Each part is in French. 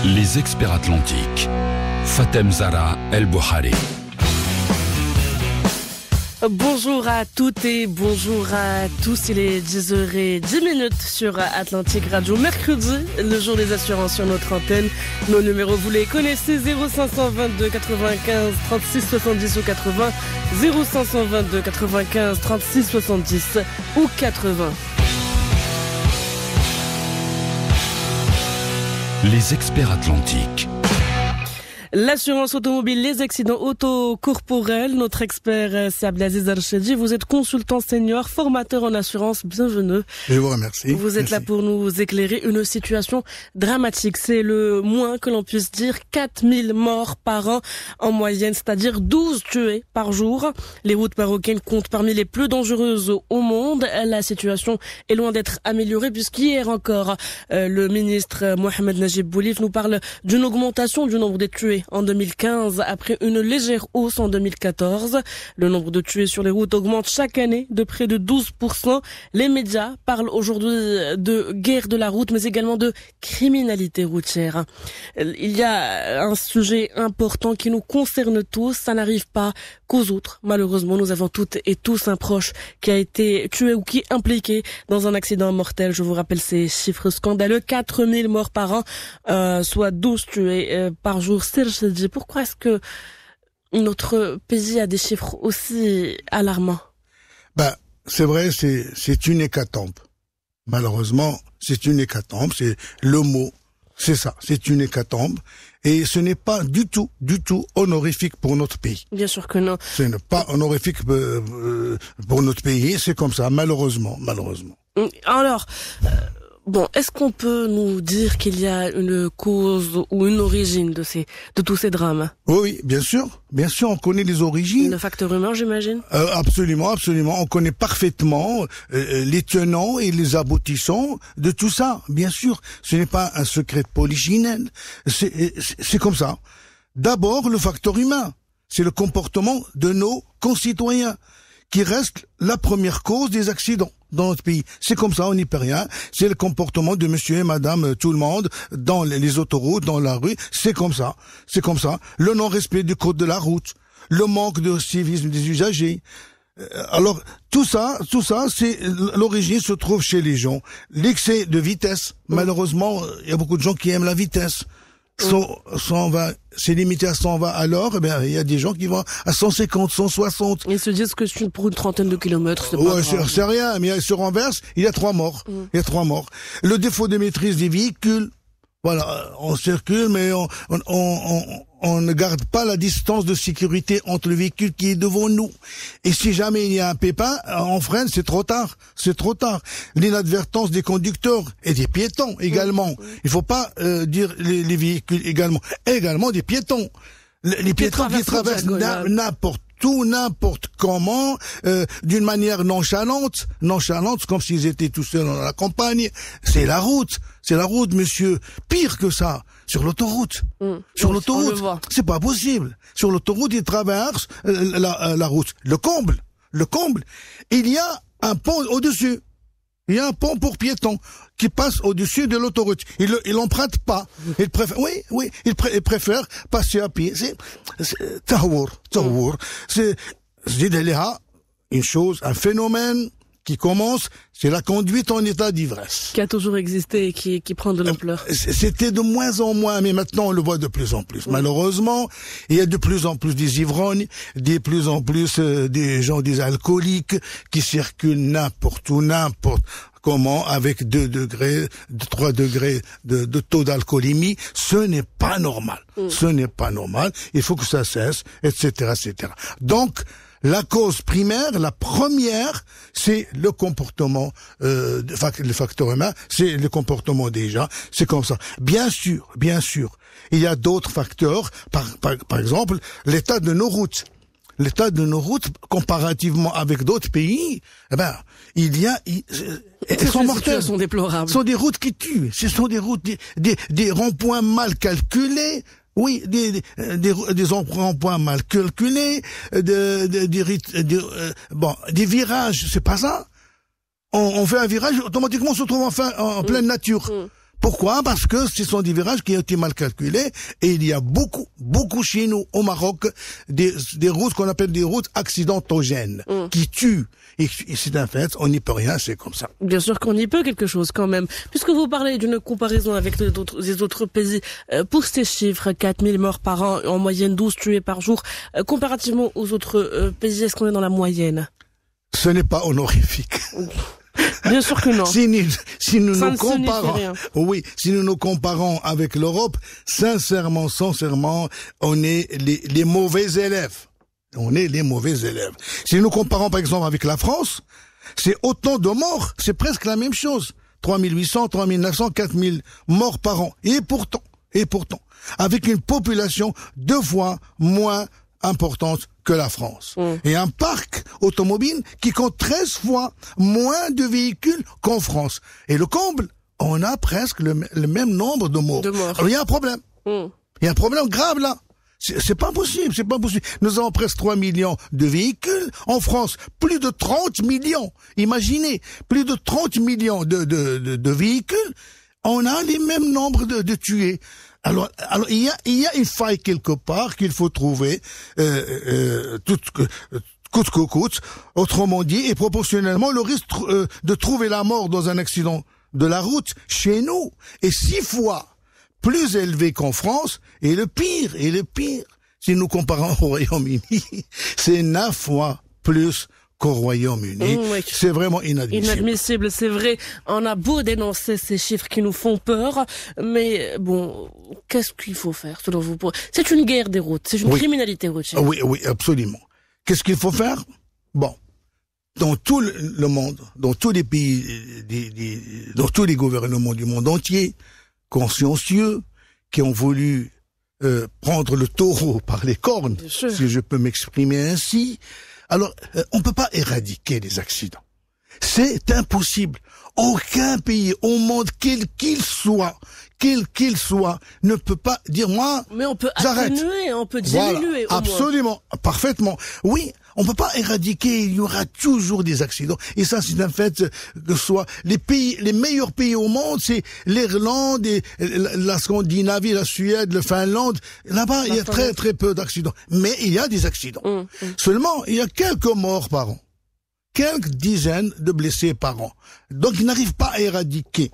Les experts atlantiques. Fatem Zahra El Bouhari. Bonjour à toutes et bonjour à tous. Il est 10h10 sur Atlantique Radio. Mercredi, le jour des assurances sur notre antenne. Nos numéros, vous les connaissez, 0522 95 36 70 ou 80, 0522 95 36 70 ou 80. Les experts atlantiques. L'assurance automobile, les accidents auto-corporels. Notre expert, c'est Abdelaziz Archedi. Vous êtes consultant senior, formateur en assurance. Bienvenue. Je vous remercie. Vous êtes là pour nous éclairer une situation dramatique. C'est le moins que l'on puisse dire. 4000 morts par an en moyenne, c'est-à-dire 12 tués par jour. Les routes marocaines comptent parmi les plus dangereuses au monde. La situation est loin d'être améliorée puisqu'hier encore, le ministre Mohamed Najib Boulif nous parle d'une augmentation du nombre de tués en 2015 après une légère hausse en 2014. Le nombre de tués sur les routes augmente chaque année de près de 12%. Les médias parlent aujourd'hui de guerre de la route mais également de criminalité routière. Il y a un sujet important qui nous concerne tous. Ça n'arrive pas qu'aux autres. Malheureusement, nous avons toutes et tous un proche qui a été tué ou qui est impliqué dans un accident mortel. Je vous rappelle ces chiffres scandaleux. 4000 morts par an, soit 12 tués par jour. Pourquoi est-ce que notre pays a des chiffres aussi alarmants? C'est vrai, c'est une hécatombe. Malheureusement, c'est une hécatombe, c'est le mot, c'est ça, c'est une hécatombe. Et ce n'est pas du tout honorifique pour notre pays. Bien sûr que non. Ce n'est pas honorifique pour notre pays, c'est comme ça, malheureusement. Alors, bon, est-ce qu'on peut nous dire qu'il y a une cause ou une origine de tous ces drames? Oui, bien sûr, on connaît les origines. Le facteur humain, j'imagine. Absolument. On connaît parfaitement les tenants et les aboutissants de tout ça. Bien sûr, ce n'est pas un secret de polichinelle. C'est comme ça. D'abord, le facteur humain, c'est le comportement de nos concitoyens qui reste la première cause des accidents dans notre pays. C'est comme ça, on n'y peut rien. C'est le comportement de monsieur et madame tout le monde dans les autoroutes, dans la rue. C'est comme ça. Le non-respect du code de la route. Le manque de civisme des usagers. Alors, tout ça, c'est, l'origine se trouve chez les gens. L'excès de vitesse. Malheureusement, il y a beaucoup de gens qui aiment la vitesse. 120, c'est limité à 120 alors, il y a des gens qui vont à 150, 160. Ils se disent que pour une trentaine de kilomètres, c'est pas grave. C'est rien, mais il se renverse, il y a 3 morts. Le défaut de maîtrise des véhicules. Voilà, on circule, mais on ne garde pas la distance de sécurité entre le véhicule qui est devant nous. Et si jamais il y a un pépin, on freine, c'est trop tard. L'inadvertance des conducteurs et des piétons également. Il faut pas dire les véhicules également des piétons. Les piétons qui traversent n'importe comment, d'une manière nonchalante, comme s'ils étaient tout seuls dans la campagne. C'est la route, monsieur. Pire que ça, sur l'autoroute. Sur l'autoroute, c'est pas possible. Sur l'autoroute, ils traversent la route. Le comble, il y a un pont au-dessus. Il y a un pont pour piétons qui passe au-dessus de l'autoroute. Il l'emprunte pas. Il préfère passer à pied. C'est tahour. C'est une chose, un phénomène qui commence, c'est la conduite en état d'ivresse. Qui a toujours existé et qui prend de l'ampleur. C'était de moins en moins, mais maintenant on le voit de plus en plus. Malheureusement, il y a de plus en plus des ivrognes, de plus en plus des gens, des alcooliques qui circulent n'importe où, n'importe comment, avec 2 degrés, 3 degrés de taux d'alcoolémie. Ce n'est pas normal. Il faut que ça cesse, etc. Donc, la cause primaire, la première, c'est le comportement, le facteur humain, c'est le comportement des gens, c'est comme ça. Bien sûr, il y a d'autres facteurs, par exemple, l'état de nos routes. Comparativement avec d'autres pays, elles sont mortelles. Sont déplorables. Ce sont des routes qui tuent. Ce sont des routes, des ronds-points mal calculés. Oui, des ronds-points mal calculés, des virages, c'est pas ça. On fait un virage, automatiquement on se trouve en pleine nature. Pourquoi? Parce que ce sont des virages qui ont été mal calculés et il y a beaucoup chez nous au Maroc des routes qu'on appelle des routes accidentogènes qui tuent. Et c'est un fait, on n'y peut rien, c'est comme ça. Bien sûr qu'on y peut quelque chose quand même. Puisque vous parlez d'une comparaison avec les autres pays, pour ces chiffres, 4000 morts par an, en moyenne 12 tués par jour, comparativement aux autres pays, est-ce qu'on est dans la moyenne? Ce n'est pas honorifique. Bien sûr que non. Si nous nous comparons avec l'Europe, sincèrement, on est les mauvais élèves. On est les mauvais élèves. Si nous comparons par exemple avec la France, c'est autant de morts, c'est presque la même chose. 3800, 3900, 4000 morts par an. Et pourtant, avec une population 2 fois moins importante que la France. Et un parc automobile qui compte 13 fois moins de véhicules qu'en France. Et le comble, on a presque le même nombre de morts. Alors il y a un problème. Il y a un problème grave là. C'est pas possible. Nous avons presque 3 millions de véhicules. En France, plus de 30 millions. Imaginez, plus de 30 millions de véhicules. On a les mêmes nombres de tués. Alors, il y a une faille quelque part qu'il faut trouver, coûte que coûte. Autrement dit, et proportionnellement, le risque de trouver la mort dans un accident de la route chez nous est 6 fois plus élevé qu'en France, et le pire, si nous comparons au Royaume-Uni, c'est 9 fois plus qu'au Royaume-Uni. C'est vraiment inadmissible. Inadmissible, c'est vrai. On a beau dénoncer ces chiffres qui nous font peur, mais bon, qu'est-ce qu'il faut faire selon vous? C'est une guerre des routes, c'est une criminalité routière. Oui, absolument. Qu'est-ce qu'il faut faire? Bon. Dans tout le monde, dans tous les pays, dans tous les gouvernements du monde entier, consciencieux, qui ont voulu prendre le taureau par les cornes, si je peux m'exprimer ainsi. Alors, on peut pas éradiquer les accidents. C'est impossible. Aucun pays au monde, quel qu'il soit, ne peut pas dire moi. Mais on peut atténuer, on peut diminuer. Voilà, absolument, parfaitement. Oui, on peut pas éradiquer. Il y aura toujours des accidents. Et ça, c'est un fait que soit les meilleurs pays au monde, c'est l'Irlande, la Scandinavie, la Suède, la Finlande. Là-bas, il y a très peu d'accidents. Mais il y a des accidents. Seulement, il y a quelques morts par an. Quelques dizaines de blessés par an. Donc, ils n'arrivent pas à éradiquer.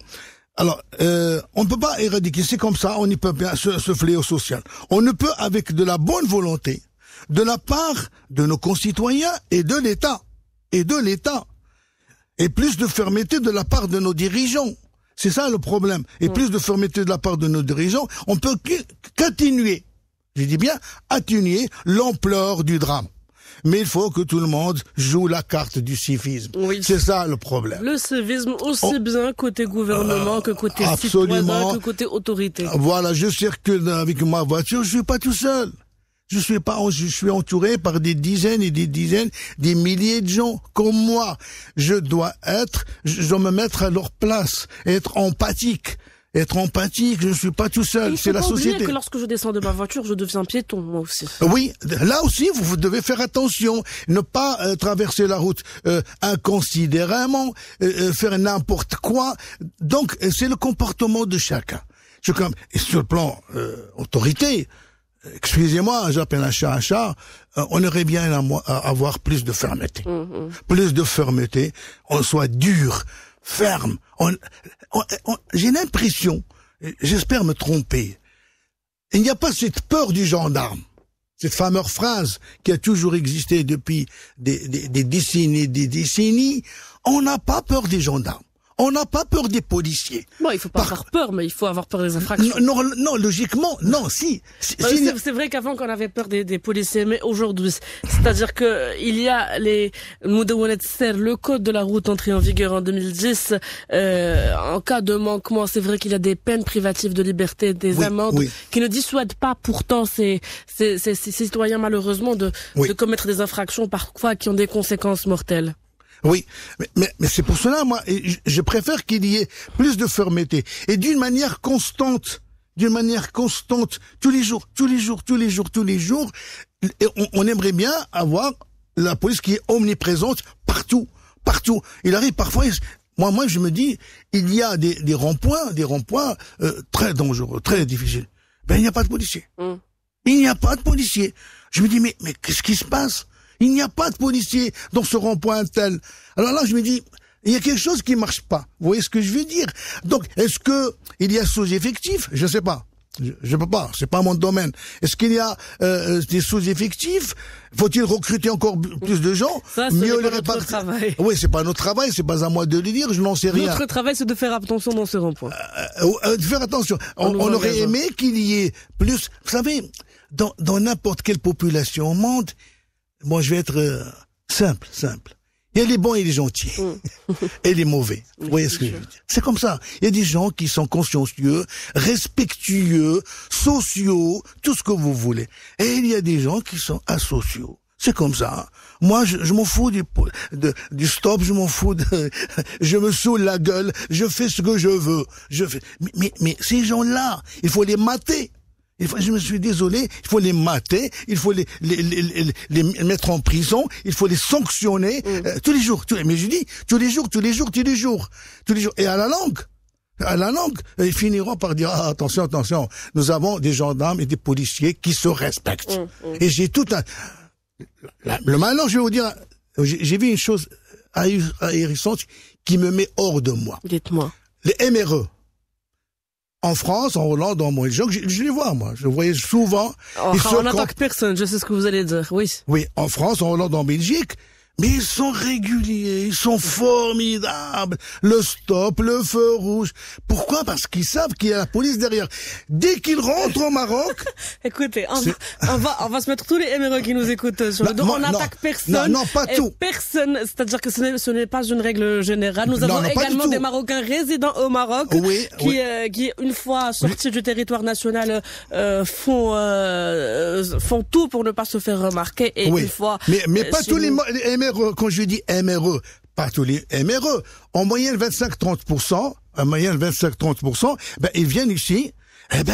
Alors, on ne peut pas éradiquer, c'est comme ça, on n'y peut pas, ce fléau social. On ne peut, avec de la bonne volonté, de la part de nos concitoyens et de l'État. Et plus de fermeté de la part de nos dirigeants. C'est ça le problème. Et plus de fermeté de la part de nos dirigeants, on peut qu'atténuer, je dis bien, atténuer l'ampleur du drame. Mais il faut que tout le monde joue la carte du civisme. Oui. C'est ça le problème. Le civisme aussi bien côté gouvernement que côté citoyen, que côté autorité. Voilà, je circule avec ma voiture, je suis pas tout seul. Je suis entouré par des dizaines, des milliers de gens comme moi. Je dois me mettre à leur place, être empathique, je ne suis pas tout seul, c'est la société. Il faut pas oublier que lorsque je descends de ma voiture, je deviens piéton, moi aussi. Oui, là aussi, vous devez faire attention, ne pas traverser la route inconsidérément, faire n'importe quoi. Donc, c'est le comportement de chacun. Et sur le plan autorité, excusez-moi, j'appelle un chat, on aurait bien avoir plus de fermeté. Plus de fermeté, on soit dur, ferme. J'ai l'impression, j'espère me tromper, il n'y a pas cette peur du gendarme, cette fameuse phrase qui a toujours existé depuis des décennies, on n'a pas peur des gendarmes. On n'a pas peur des policiers. Bon, il faut pas avoir peur, mais il faut avoir peur des infractions. Non, logiquement, non, si. C'est vrai qu'avant qu'on avait peur des policiers, mais aujourd'hui, c'est-à-dire que il y a le code de la route entré en vigueur en 2010. En cas de manquement, c'est vrai qu'il y a des peines privatives de liberté, des amendes qui ne dissuadent pas pourtant ces citoyens malheureusement de commettre des infractions parfois qui ont des conséquences mortelles. Oui, mais c'est pour cela, moi, je préfère qu'il y ait plus de fermeté et d'une manière constante, tous les jours. Et on aimerait bien avoir la police qui est omniprésente partout. Il arrive parfois, Moi, je me dis, il y a des ronds-points, très dangereux, très difficiles. Ben, il n'y a pas de policiers. Il n'y a pas de policiers. Je me dis, mais qu'est-ce qui se passe? Il n'y a pas de policiers dans ce rond-point tel. Alors là, je me dis, il y a quelque chose qui marche pas. Vous voyez ce que je veux dire? Donc, est-ce que il y a sous-effectifs? Je sais pas. Je peux pas. C'est pas mon domaine. Est-ce qu'il y a des sous-effectifs? Faut-il recruter encore plus de gens? Ça, mieux les répartir. Travail. Oui, c'est pas notre travail. C'est pas à moi de le dire. Je n'en sais rien. Notre travail, c'est de faire attention dans ce rond-point. De faire attention. On aurait aimé qu'il y ait plus. Vous savez, dans n'importe quelle population au monde, bon, je vais être simple. Il y a les bons et les gentils. Et les mauvais. Vous voyez ce que je veux dire? C'est comme ça. Il y a des gens qui sont consciencieux, respectueux, sociaux, tout ce que vous voulez. Et il y a des gens qui sont asociaux. C'est comme ça. Moi, je m'en fous du stop, je m'en fous je me saoule la gueule, je fais ce que je veux. Mais ces gens-là, il faut les mater. Je me suis désolé, il faut les mater, il faut les mettre en prison, il faut les sanctionner tous les jours. Mais je dis tous les jours. Et à la langue, ils finiront par dire attention, nous avons des gendarmes et des policiers qui se respectent. Et j'ai tout un. Maintenant, je vais vous dire, j'ai vu une chose ahurissante qui me met hors de moi. Dites-moi. Les MRE. En France, en Hollande, en Belgique, je les vois, moi. Je voyais souvent. On n'attaque personne, je sais ce que vous allez dire, oui. Oui, en France, en Hollande, en Belgique, mais ils sont réguliers, ils sont formidables. Le stop, le feu rouge. Pourquoi? Parce qu'ils savent qu'il y a la police derrière. Dès qu'ils rentrent au Maroc... Écoutez, on va se mettre tous les MRE qui nous écoutent sur le dos. On n'attaque personne. Non, pas tout. Personne, c'est-à-dire que ce n'est pas une règle générale. Nous avons également des Marocains résidents au Maroc qui, une fois sortis du territoire national, font tout pour ne pas se faire remarquer. Et une fois... Mais pas tous les MRE. Quand je dis MRE, pas tous les MRE, en moyenne 25-30%, ben, ils viennent ici,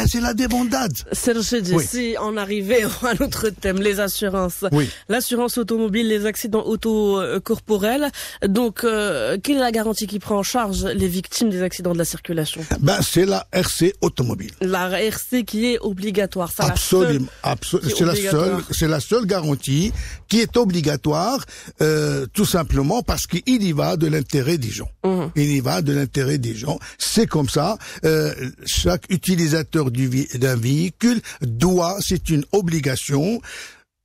c'est la débandade. Serge, si on arrivait à notre thème, les assurances. Oui. L'assurance automobile, les accidents auto-corporels. Donc, quelle est la garantie qui prend en charge les victimes des accidents de la circulation? C'est la RC automobile. La RC qui est obligatoire. Ça, absolument. C'est la seule garantie qui est obligatoire, tout simplement parce qu'il y va de l'intérêt des gens. Il y va de l'intérêt des gens. C'est comme ça. Chaque utilisateur d'un véhicule doit, c'est une obligation,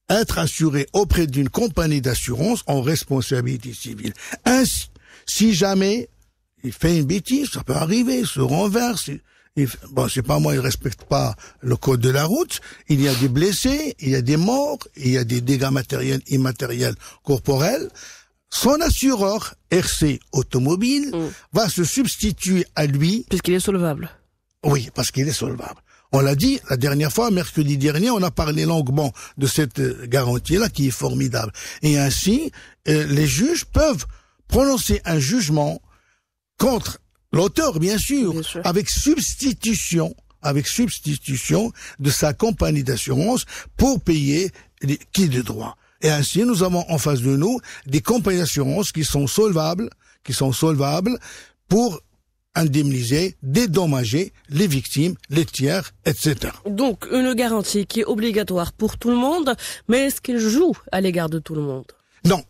être assuré auprès d'une compagnie d'assurance en responsabilité civile. Ainsi, si jamais il fait une bêtise, ça peut arriver, il se renverse, c'est pas moi, il respecte pas le code de la route, il y a des blessés, il y a des morts, il y a des dégâts matériels, immatériels, corporels. Son assureur, RC Automobile, va se substituer à lui. Puisqu'il est solvable. Oui, parce qu'il est solvable. On l'a dit la dernière fois, mercredi dernier, on a parlé longuement de cette garantie-là qui est formidable. Et ainsi, les juges peuvent prononcer un jugement contre l'auteur, bien sûr, avec substitution de sa compagnie d'assurance pour payer les quits de droit. Et ainsi, nous avons en face de nous des compagnies d'assurance qui sont solvables pour indemniser, dédommager les victimes, les tiers, etc. Donc, une garantie qui est obligatoire pour tout le monde, mais est-ce qu'elle joue à l'égard de tout le monde? Non.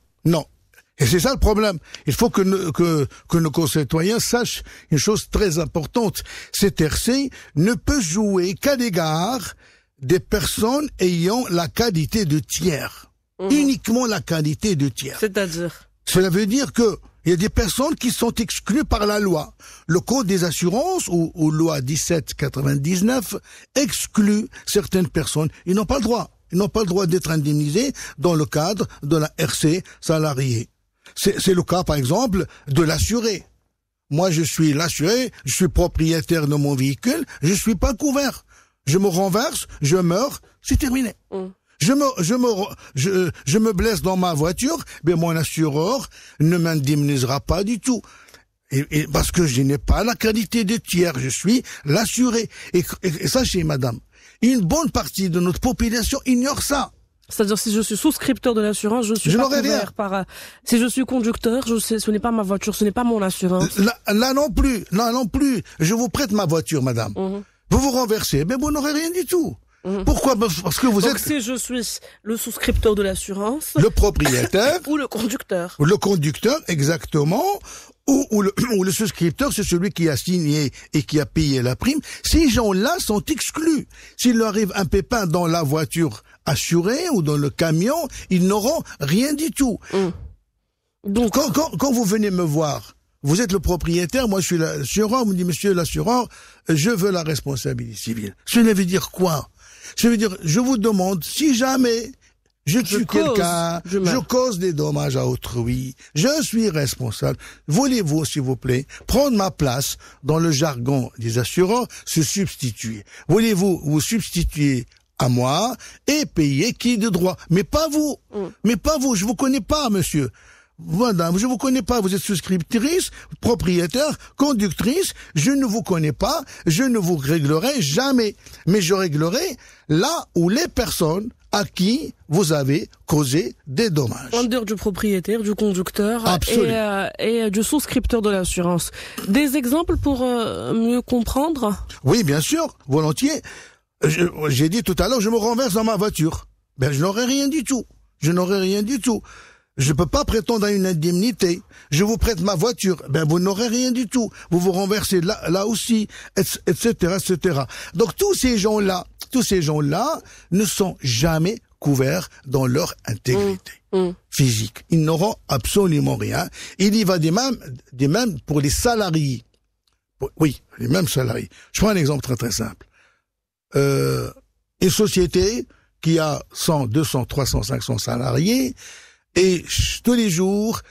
Et c'est ça le problème. Il faut que nos concitoyens sachent une chose très importante. Cette RC ne peut jouer qu'à l'égard des personnes ayant la qualité de tiers. Uniquement la qualité de tiers. C'est-à-dire? Cela veut dire que il y a des personnes qui sont exclues par la loi. Le Code des assurances ou loi 1799 exclut certaines personnes. Ils n'ont pas le droit. Ils n'ont pas le droit d'être indemnisés dans le cadre de la RC salarié. C'est le cas, par exemple, de l'assuré. Moi, je suis l'assuré, je suis propriétaire de mon véhicule, je suis pas couvert. Je me renverse, je meurs, c'est terminé. Je me blesse dans ma voiture, mais mon assureur ne m'indemnisera pas du tout. Et parce que je n'ai pas la qualité de tiers, je suis l'assuré. Et sachez, madame, une bonne partie de notre population ignore ça. C'est-à-dire, si je suis souscripteur de l'assurance, je suis pas couvert par... Si je suis conducteur, ce n'est pas ma voiture, ce n'est pas mon assurance. Là non plus. Je vous prête ma voiture, madame. Vous vous renversez, mais vous n'aurez rien du tout. Pourquoi? Parce que vous êtes... Donc si je suis le souscripteur de l'assurance... Le propriétaire... ou le conducteur. Le conducteur, exactement. Ou le souscripteur, c'est celui qui a signé et qui a payé la prime. Ces gens-là sont exclus. S'il leur arrive un pépin dans la voiture assurée ou dans le camion, ils n'auront rien du tout. Donc, quand vous venez me voir, vous êtes le propriétaire, moi je suis l'assureur, on me dit, monsieur l'assureur, je veux la responsabilité civile. Ça veut dire quoi? Ça veut dire, je vous demande, si jamais je tue quelqu'un, je cause des dommages à autrui, je suis responsable, voulez-vous, s'il vous plaît, prendre ma place dans le jargon des assureurs, se substituer? Voulez-vous vous substituer à moi et payer qui de droit? Mais pas vous. Mais pas vous, je vous connais pas, monsieur. Madame, je vous connais pas, vous êtes souscriptrice, propriétaire, conductrice, je ne vous connais pas, je ne vous réglerai jamais. Mais je réglerai là où les personnes à qui vous avez causé des dommages. En dehors du propriétaire, du conducteur et du souscripteur de l'assurance. Des exemples pour mieux comprendre? Oui, bien sûr, volontiers. J'ai dit tout à l'heure, je me renverse dans ma voiture. Ben, je n'aurai rien du tout. Je n'aurai rien du tout. Je peux pas prétendre à une indemnité. Je vous prête ma voiture. Ben, vous n'aurez rien du tout. Vous vous renversez là aussi, etc., etc. Donc, tous ces gens-là ne sont jamais couverts dans leur intégrité physique. Ils n'auront absolument rien. Il y va des mêmes pour les salariés. Oui, les mêmes salariés. Je prends un exemple très très simple. Une société qui a 100, 200, 300, 500 salariés, et tous les jours,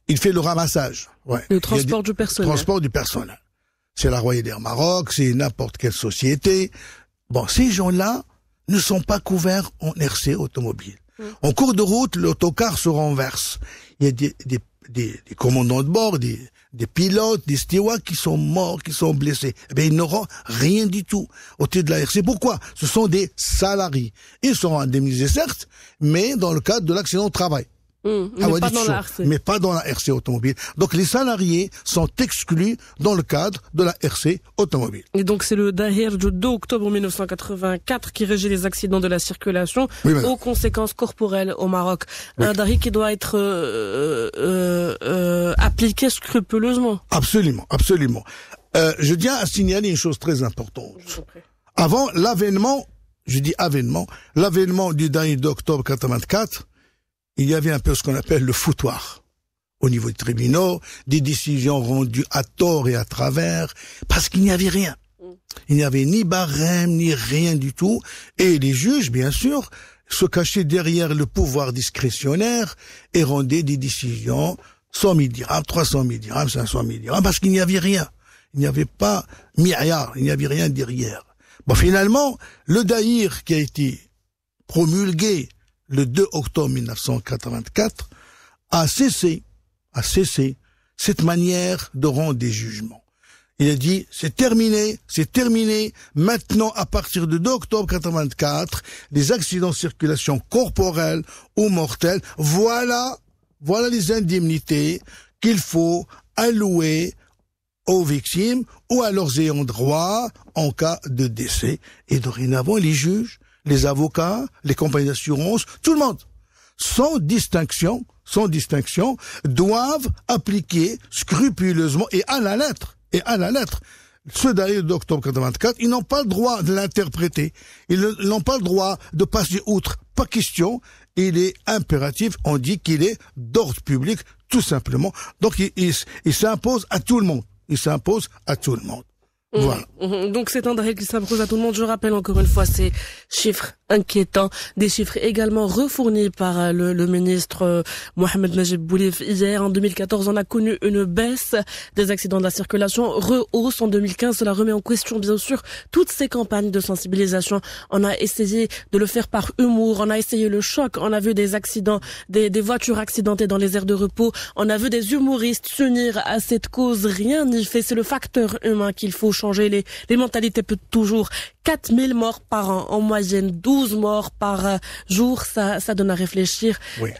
il fait le ramassage. Ouais. Le transport du personnel. Transport du personnel. C'est la Royaume d'Air Maroc, c'est n'importe quelle société. Bon, ces gens-là ne sont pas couverts en RC automobile. En cours de route, l'autocar se renverse. Il y a des commandants de bord, des pilotes, des stewards qui sont morts, qui sont blessés. Eh bien, ils n'auront rien du tout au titre de la RC. Pourquoi? Ce sont des salariés. Ils seront indemnisés, certes, mais dans le cadre de l'accident de travail. Mais pas dans la RC automobile. Donc les salariés sont exclus dans le cadre de la RC automobile. Et donc c'est le Dahir du 2 octobre 1984 qui régit les accidents de la circulation aux conséquences corporelles au Maroc. Oui. Un Dahir qui doit être appliqué scrupuleusement. Absolument, absolument. Je tiens à signaler une chose très importante. Avant l'avènement du Dahir d'octobre 84, il y avait un peu ce qu'on appelle le foutoir. Au niveau des tribunaux, des décisions rendues à tort et à travers, parce qu'il n'y avait rien. Il n'y avait ni barème, ni rien du tout. Et les juges, bien sûr, se cachaient derrière le pouvoir discrétionnaire et rendaient des décisions 100 000 dirhams, 300 000 dirhams, 500 000 dirhams, parce qu'il n'y avait rien. Il n'y avait pas milliard, il n'y avait rien derrière. Bon, finalement, le Dahir qui a été promulgué le 2 octobre 1984, a cessé cette manière de rendre des jugements. Il a dit, c'est terminé, maintenant, à partir du 2 octobre 84, les accidents de circulation corporelle ou mortels, voilà les indemnités qu'il faut allouer aux victimes ou à leurs ayants droit en cas de décès. Et dorénavant, les juges, les avocats, les compagnies d'assurance, tout le monde, sans distinction, doivent appliquer scrupuleusement et à la lettre, ce Dahir d'octobre 84, ils n'ont pas le droit de l'interpréter, ils n'ont pas le droit de passer outre, pas question, il est impératif, on dit qu'il est d'ordre public, tout simplement, donc il s'impose à tout le monde, Voilà. Donc c'est un Dahir qui s'impose à tout le monde. Je rappelle encore une fois ces chiffres inquiétants, des chiffres également refournis par le ministre Mohamed Najib Boulif hier. En 2014, on a connu une baisse des accidents de la circulation, rehausse en 2015. Cela remet en question bien sûr toutes ces campagnes de sensibilisation. On a essayé de le faire par humour, on a essayé le choc, on a vu des accidents, des voitures accidentées dans les aires de repos, on a vu des humoristes s'unir à cette cause. Rien n'y fait, c'est le facteur humain qu'il faut changer. Les mentalités peuvent toujours. 4000 morts par an en moyenne, 12 12 morts par jour, ça donne à réfléchir. Oui.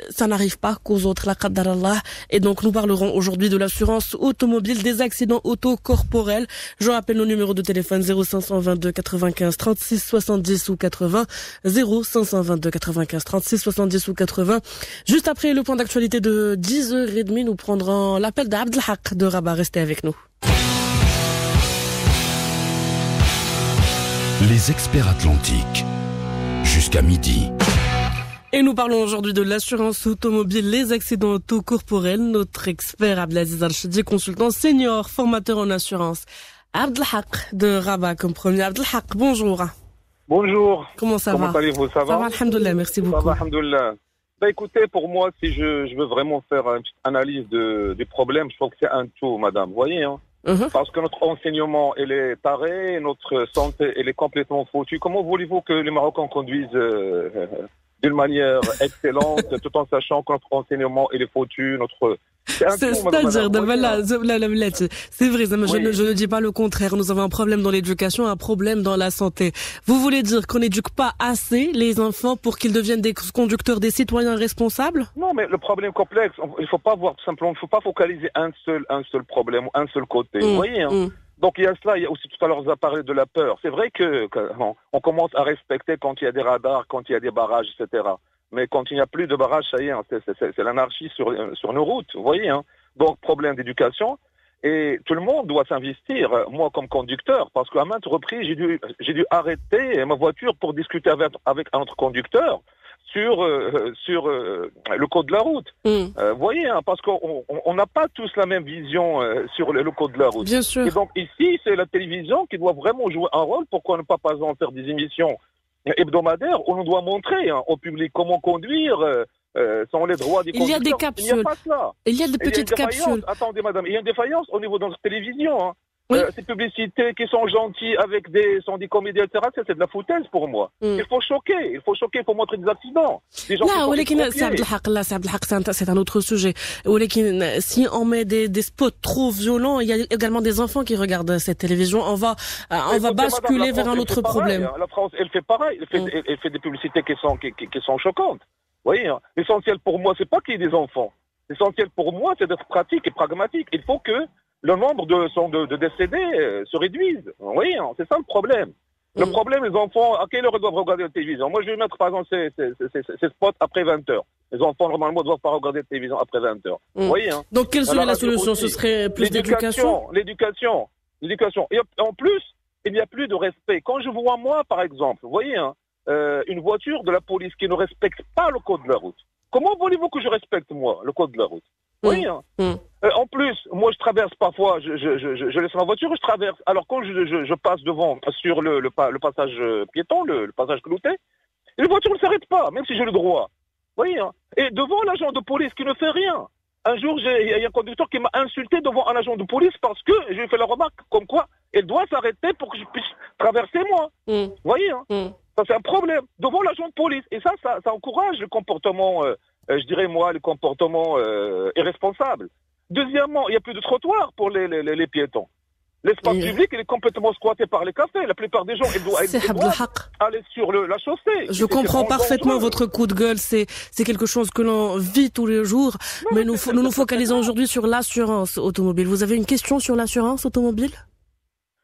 Ça n'arrive pas qu'aux autres, la qaddar Allah. Et donc, nous parlerons aujourd'hui de l'assurance automobile, des accidents auto-corporels. Je rappelle nos numéros de téléphone 0522 95 36 70 ou 80. 0522 95 36 70 ou 80. Juste après le point d'actualité de 10h30, nous prendrons l'appel d'Abdelhak de Rabat. Restez avec nous. Les experts atlantiques. Jusqu'à midi. Et nous parlons aujourd'hui de l'assurance automobile, les accidents auto-corporels. Notre expert Abdelaziz Al-Chidi, consultant senior, formateur en assurance. Abdelhak de Rabat comme premier. Abdelhak, bonjour. Bonjour. Comment ça va? Comment allez-vous? Ça va? Alhamdoulilah, merci beaucoup. Ça va, alhamdoulilah. Écoutez, pour moi, si je veux vraiment faire une petite analyse des problèmes, je trouve que c'est un tout, madame. Vous voyez, hein? Parce que notre enseignement, il est taré, notre santé, elle est complètement foutue. Comment voulez-vous que les Marocains conduisent d'une manière excellente, tout en sachant que notre enseignement, il est foutu, c'est-à-dire, c'est vrai, je ne dis pas le contraire. Nous avons un problème dans l'éducation, un problème dans la santé. Vous voulez dire qu'on n'éduque pas assez les enfants pour qu'ils deviennent des conducteurs, des citoyens responsables? Non, mais le problème complexe, il faut pas voir tout simplement, il faut pas focaliser un seul problème, un seul côté. Vous voyez, hein? Donc il y a cela, il y a aussi tout à l'heure vous avez parlé de la peur. C'est vrai que on commence à respecter quand il y a des radars, quand il y a des barrages, etc. Mais quand il n'y a plus de barrages, ça y est, hein, c'est l'anarchie sur nos routes, vous voyez, hein. Donc problème d'éducation, et tout le monde doit s'investir. Moi comme conducteur, parce qu'à maintes reprises j'ai dû arrêter ma voiture pour discuter avec un autre conducteur sur le code de la route. Vous voyez, hein, parce qu'on n'a pas tous la même vision sur le code de la route. Bien sûr. Et donc ici, c'est la télévision qui doit vraiment jouer un rôle. Pourquoi ne pas, par exemple, faire des émissions hebdomadaires où on doit montrer au public comment conduire sans les droits des conducteurs. Il y a des capsules. Il n'y a pas cela. Il y a des petites capsules. Attendez, madame, il y a une défaillance au niveau de notre télévision. Hein. Oui. Ces publicités qui sont gentilles avec sont des comédiens, etc., c'est de la foutaise pour moi. Il faut choquer, il faut montrer des accidents. Des gens c'est un autre sujet. Si on met des spots trop violents, il y a également des enfants qui regardent cette télévision. On va basculer vers un autre problème. La France, elle fait pareil. Elle fait des publicités qui sont choquantes. Vous voyez, hein. L'essentiel pour moi, c'est pas qu'il y ait des enfants. L'essentiel pour moi, c'est d'être pratique et pragmatique. Il faut que le nombre de décédés se réduise. Vous voyez, hein, c'est ça le problème. Le problème, les enfants, à quelle heure ils doivent regarder la télévision? Moi, je vais mettre, par exemple, ces spots après 20h. Les enfants, normalement, ne doivent pas regarder la télévision après 20h. Vous voyez, hein. Donc, quelle serait la solution? Ce serait plus d'éducation? L'éducation. Et en plus, il n'y a plus de respect. Quand je vois, moi, par exemple, vous voyez, hein, une voiture de la police qui ne respecte pas le code de la route. Comment voulez-vous que je respecte, moi, le code de la route? Oui, hein. En plus, moi je traverse parfois, je laisse ma voiture et je traverse. Alors quand je passe devant sur le passage piéton, le passage clouté, la voiture ne s'arrête pas, même si j'ai le droit. Vous voyez, hein. Et devant l'agent de police qui ne fait rien. Un jour, il y a un conducteur qui m'a insulté devant un agent de police parce que je lui ai fait la remarque comme quoi elle doit s'arrêter pour que je puisse traverser moi. Vous voyez, hein. Ça c'est un problème devant l'agent de police. Et ça encourage le comportement, je dirais moi, le comportement irresponsable. Deuxièmement, il n'y a plus de trottoir pour les piétons. L'espace public, il est complètement squatté par les cafés. La plupart des gens, ils doivent aller sur la chaussée. Je comprends parfaitement votre coup de gueule. C'est quelque chose que l'on vit tous les jours. Mais nous nous focalisons aujourd'hui sur l'assurance automobile. Vous avez une question sur l'assurance automobile?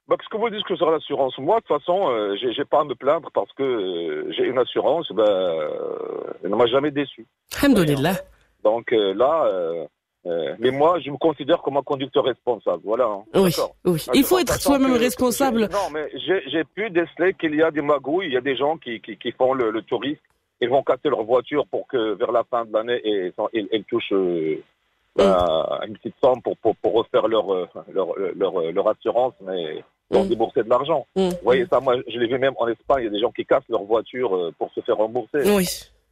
Parce que vous dites que sur l'assurance, moi, de toute façon, j'ai pas à me plaindre parce que j'ai une assurance, elle ne m'a jamais déçu. Alhamdoulilah. Donc mais moi, je me considère comme un conducteur responsable. Voilà. Hein. Oui. Il faut être soi-même responsable. Non, mais j'ai pu déceler qu'il y a des magouilles, il y a des gens qui font le tourisme. Ils vont casser leur voiture pour que vers la fin de l'année, ils touchent une petite somme pour refaire leur assurance, mais ils ont déboursé de l'argent. Vous voyez ça, moi, je l'ai vu même en Espagne, il y a des gens qui cassent leur voiture pour se faire rembourser. Oui.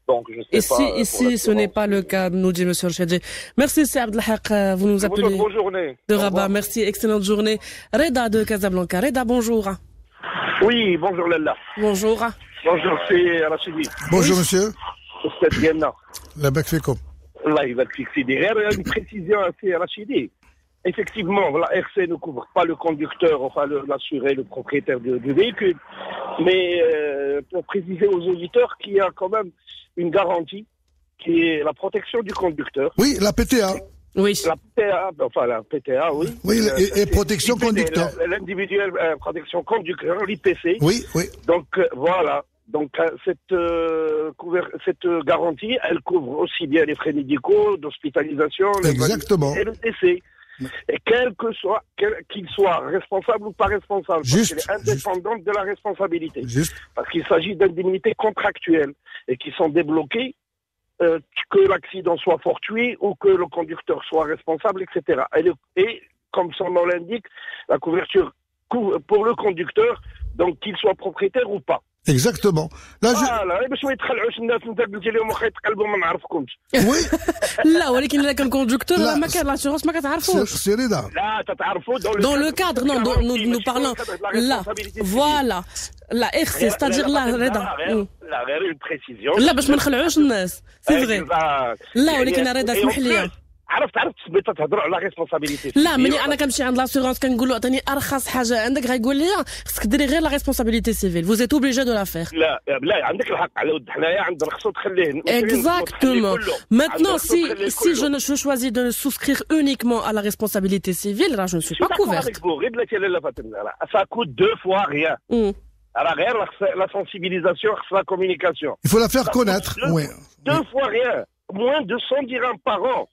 Donc, je sais pas. Ici, ce n'est pas le cas, nous dit Monsieur Al-Chadi. Merci, c'est Abdelhak. Vous nous appelez. Bonne journée. De Rabat. Merci, excellente journée. Reda de Casablanca. Reda, bonjour. Oui, bonjour Lalla. Bonjour. Bonjour, c'est Rachidi. Bonjour, monsieur. C'est Diana. La Bakfekom. Allah, il va te fixer derrière. Une précision, c'est Rachidi. effectivement, la RC ne couvre pas le conducteur, enfin l'assuré, le propriétaire du véhicule. Mais pour préciser aux auditeurs qu'il y a quand même une garantie qui est la protection du conducteur. Oui, la PTA. Oui. La PTA, oui. Oui, et protection l'IPD, conducteur. L'individuelle protection conducteur, l'IPC. Oui, oui. Donc voilà. Donc cette garantie, elle couvre aussi bien les frais médicaux, d'hospitalisation, Exactement. et le décès. Et qu'il soit responsable ou pas responsable, parce qu'elle est indépendante de la responsabilité. Juste. Parce qu'il s'agit d'indemnités contractuelles et qui sont débloquées que l'accident soit fortuit ou que le conducteur soit responsable, etc. Et comme son nom l'indique, la couverture couvre pour le conducteur, donc qu'il soit propriétaire ou pas. Exactement. Là, فوالا باش ما يتخلعوش الناس انت قلتي لهم واخا يتقلبوا ما نعرفكمش. Oui. لا ولكن الا كان كوندكتور لا. ما كان لاسيغونس ما كتعرفوش. C'est Reda. لا تتعرفوا Dans le cadre, non, nous parlons là, voilà, la RC, c'est-à-dire là, Reda. لا غير une précision. لا باش ما نخلعوش الناس، سي فري. لا ولكن رضا اسمح لي. عرفت تثبت تهضروا على ريسبونسابيلتي. لا ملي انا كنمشي عند لاسيغونس كنقول له عطيني ارخص حاجه عندك غايقول لي خصك ديري غير لا ريسبونسابيلتي سيفيل، vous êtes obligé de la faire. لا عندك الحق على ود حنايا عند رخصو تخليه. Exactement. Maintenant, si je choisis de souscrire uniquement à la responsabilité civile, là, je ne suis pas couverte. Ça coûte 2 fois rien. La sensibilisation, la communication. Il faut la faire connaître. Oui. 2 fois rien. Moins de 100 dirhams par an.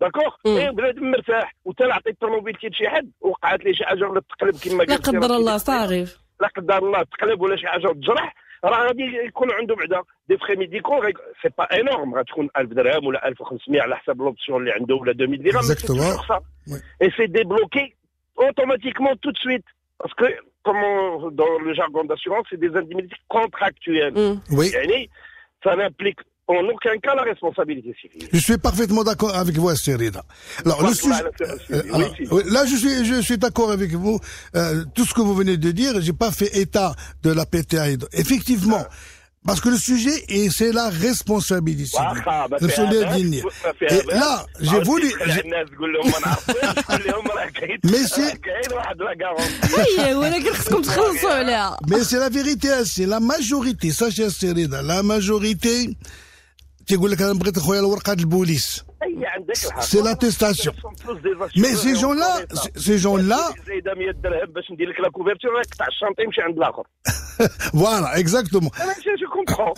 داكوغ بنادم مرتاح وتا عطيت الطوموبيل شي حد وقعت لي شي حاجه ولا تقلب كما لا قدر الله صاغي لا قدر الله تقلب ولا شي حاجه وتجرح راه غادي يكون عنده بعدا دي فري ميديكو سي با انورم غتكون 1000 درهم ولا 1500 على حسب لوبسيون اللي عنده ولا 2000 درهم et c'est débloqué automatiquement tout de suite parce que comme dans le jargon d'assurance c'est des indemnités contractuelles. Oui. يعني ça n'implique en aucun cas la responsabilité civile. Je suis parfaitement d'accord avec vous, Reda. Alors, le sujet, là, je suis d'accord avec vous. Tout ce que vous venez de dire, j'ai pas fait état de la PTA. Effectivement. Parce que le sujet, c'est la responsabilité civile. Et là, j'ai voulu... Mais c'est la vérité, c'est la majorité. Sachez, Reda, la majorité... تيقول لك انا بغيت اخويا الورقه د البوليس سي لاتيستاسيون مي سي جون لا زايده 100 درهم باش ندير لك لا كوفرتور قطع الشنطه يمشي عند الاخر فوالا اكزاكتومون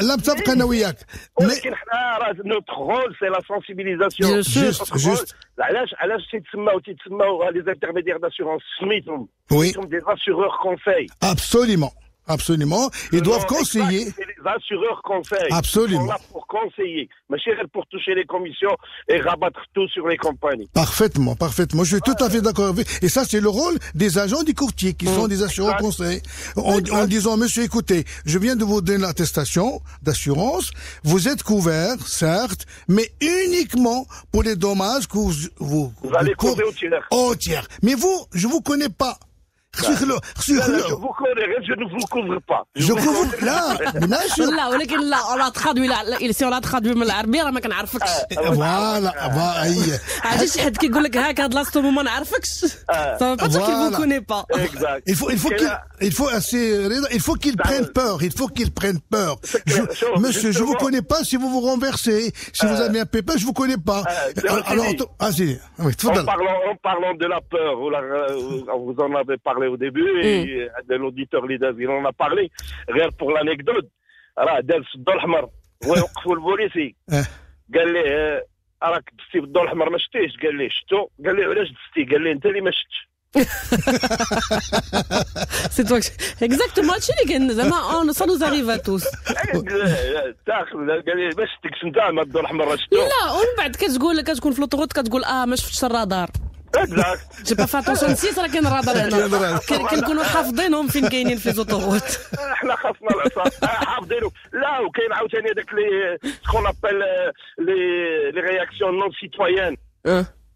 لا متفق انا وياك ولكن حنا راه نوتر رول سي لا سونسيبيليزاسيون جوست علاش تيتسماو لي انترميديير داسيورونس سميتهم دي اسيورور كونساي Absolument. Ils doivent conseiller. C'est les assureurs conseils. Absolument. Ils sont là pour conseiller. Mais pour toucher les commissions et rabattre tout sur les compagnies. Parfaitement. Je suis tout à fait d'accord avec vous. Et ça, c'est le rôle des agents du courtier qui sont des assureurs conseils. En disant, monsieur, écoutez, je viens de vous donner l'attestation d'assurance. Vous êtes couvert, certes, mais uniquement pour les dommages que vous allez couvrir au tiers. Mais vous, je vous connais pas. Je vous connais, je ne vous couvre pas. Je couvre لا ولكن لا on l'a traduit من العربية راه ما كنعرفكش. فوالا هي. عرفتي شي حد كيقول لك هاك هاد لاصتو ما نعرفكش. Ça veut pas dire qu'il vous connaît pas. Il faut qu'il prenne peur. Monsieur, je vous connais pas si vous vous renversez, si vous avez un pépin, je vous connais pas. Alors, en parlant de la peur, vous en avez parlé au début et de l'auditeur leader il en a parlé غير pour l'anecdote راه دار في الضوء الاحمر ويوقفوا البوليسي قال ليه راك دستي في الضوء الاحمر ما شتيش قال ليه شتو قال ليه علاش دستي قال ليه انت اللي ما شتش C'est toi exactement هادشي اللي كان زعما ça nous arrive à tous. قال ليه ما شتكش انت ما الضوء الاحمر راه شتو لا ومن بعد كتكون في لوطوغوت كتقول ما شفتش الرادار. جي با فا اتونسيون نسيت راه كاين الرادار هنا كنكونوا حافظينهم فين كاينين في زوطوغوت احنا خاصنا العصا حافظينهم لا وكاين عاوتاني هذاك لي سكون ابل لي رياكسيون نون سيتويان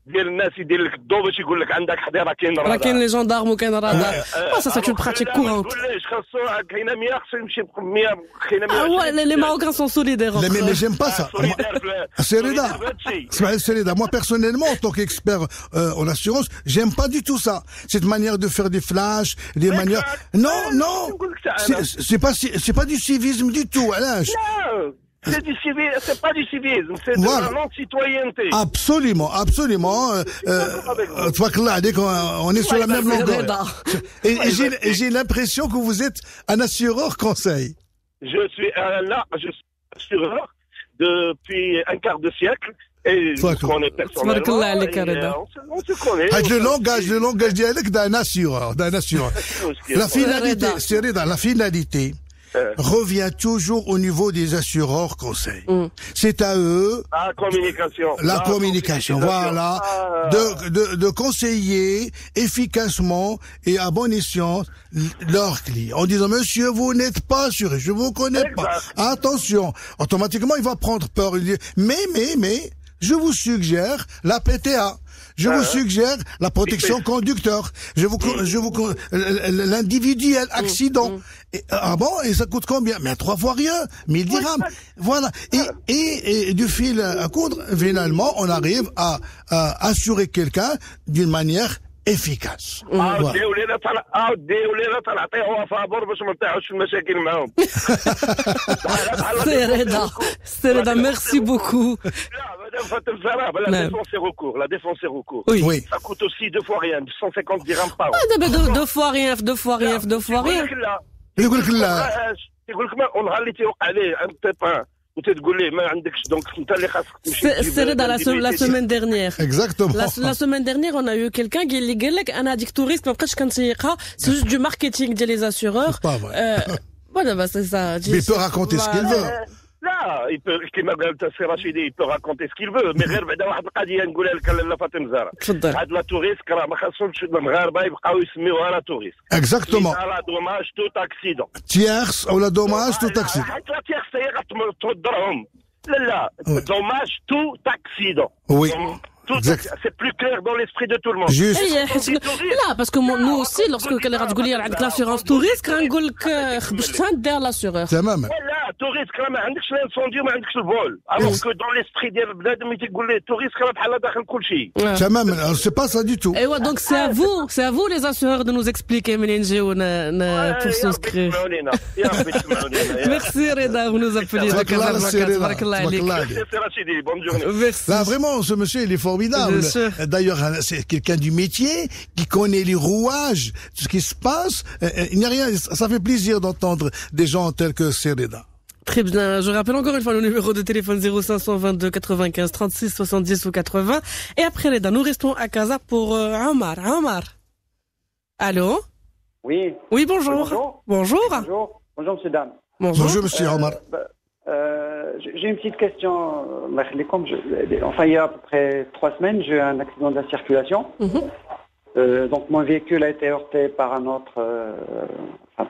ديال الناس يدير لك الضو باش يقول لك عندك حظيره كاين راه كاين لي جاندارم وكاين رادار ça c'est une pratique courante. خاصو كاينه 100 خصو يمشي ب 100 كاينه 100 les Marocains sont solidaires. Mais j'aime pas ça. Sereda, moi personnellement en tant qu'expert en assurance, j'aime pas du tout ça. Cette manière de faire des flashs, des manières non, c'est pas du civisme du tout, Alain. C'est du civisme, c'est pas du civisme, c'est de la non-citoyenneté. Absolument. On est sur la même longueur. Et j'ai l'impression que vous êtes un assureur conseil. Je suis assureur depuis un quart de siècle. Et je connais personnellement. On se connaît. Le langage dialecte d'un assureur. La finalité revient toujours au niveau des assureurs conseils. C'est à eux la communication, voilà, de conseiller efficacement et à bon escient leurs clients en disant monsieur vous n'êtes pas assuré, je vous connais pas, attention, automatiquement il va prendre peur, il dit mais je vous suggère la PTA. Je vous suggère la protection conducteur. L'individuel accident. Et ça coûte combien? Mais 3 fois rien. 1000 dirhams. Voilà. Et du fil à coudre, finalement, on arrive à assurer quelqu'un d'une manière efficace. Sereda, merci beaucoup. La défense et recours. Oui. Ça coûte aussi 2 fois rien, 150 dirhams par an. 2 fois rien. يقول لك لا يقول لك ما نهار اللي تيوقع عليه ان بيبان وتتقول ليه ما عندكش دونك انت اللي خاصك تمشي. C'est la semaine dernière. Exactement. La semaine dernière, on a eu quelqu'un qui قال لك انا هذيك توريست ما بقيتش كنسيقها, c'est juste du marketing ديال les assureurs. C'est pas vrai. Voilà, bah c'est ça. Mais il peut raconter ce qu'il veut. لا كما قالت السي رشيدي يبو راكونتي سكيل فو مي غير بعدا واحد القضيه نقولها لك لا فاطمه زهره. تفضل. هاد لا توريسك راه ما خاصهمش المغاربه يبقاو يسميوها لا توريسك. Exactement. لا دوماج تو اكسيدون. Tierce ou la dommage tout accident. حيت لا تيرس هي غتضرهم. لا دوماج تو اكسيدون. Oui. C'est plus clair dans l'esprit de tout le monde. Juste. لا parce que nous aussi lorsque كان غتقول لي عندك l'assurance tout risque غنقول لك خبشتها ندير l'assureur. تماما. لا توريسك راه ما عندكش لانسوندي وما عندكش الفول. alors que dans l'esprit ديال بنادم تيقول ليه توريسك راه بحال داخل كل شيء. تماما, c'est pas ça du tout. Et ouais, donc c'est à vous les assureurs de nous expliquer منين نجيو pour souscrire. Merci Reda, vous nous appelez de Casablanca. Tabarakallah alik. Bonne journée. Merci. Là, vraiment, ce monsieur, il est formidable. D'ailleurs, c'est quelqu'un du métier qui connaît les rouages, ce qui se passe. Il n'y a rien. Ça fait plaisir d'entendre des gens tels que Sereda. Très bien. Je rappelle encore une fois le numéro de téléphone 0522 95 36 70 ou 80. Et après Reda, nous restons à Casa pour Omar. Allô? Oui. Oui, bonjour. Bonjour. Bonjour, monsieur, dame. Bonjour, monsieur Omar. J'ai une petite question. Enfin, il y a à peu près 3 semaines, j'ai eu un accident de la circulation. Donc, mon véhicule a été heurté par un autre,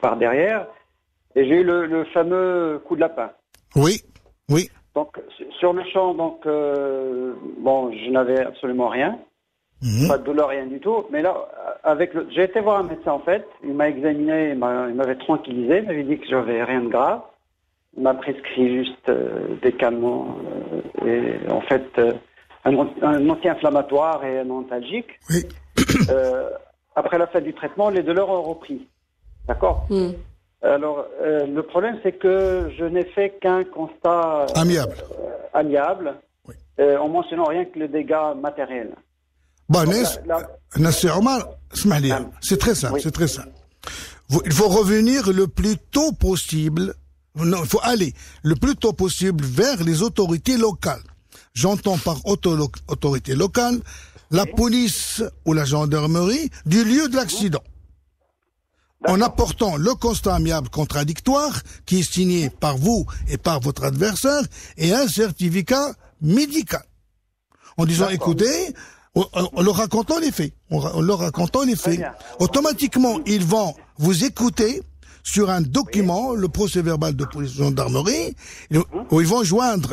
par derrière. Et j'ai eu le fameux coup de lapin. Oui. Donc, sur le champ, je n'avais absolument rien. Pas de douleur, rien du tout. Mais là, j'ai été voir un médecin, en fait. Il m'a examiné, il m'avait tranquillisé, il m'avait dit que j'avais rien de grave. Il m'a prescrit juste des calmants et en fait un anti-inflammatoire et un antalgique. Oui. Après la fin du traitement, les douleurs ont repris. D'accord. Alors, le problème, c'est que je n'ai fait qu'un constat amiable, oui. En mentionnant rien que le dégât matériel. Bon, Nasser Omar, c'est très simple, c'est très simple. Il faut revenir le plus tôt possible. Non, il faut aller le plus tôt possible vers les autorités locales. J'entends par autorité locale la police ou la gendarmerie du lieu de l'accident. En apportant le constat amiable contradictoire qui est signé par vous et par votre adversaire et un certificat médical. En disant, écoutez, en leur racontant les faits. Automatiquement, ils vont vous écouter sur un document, le procès verbal de police gendarmerie, où ils vont joindre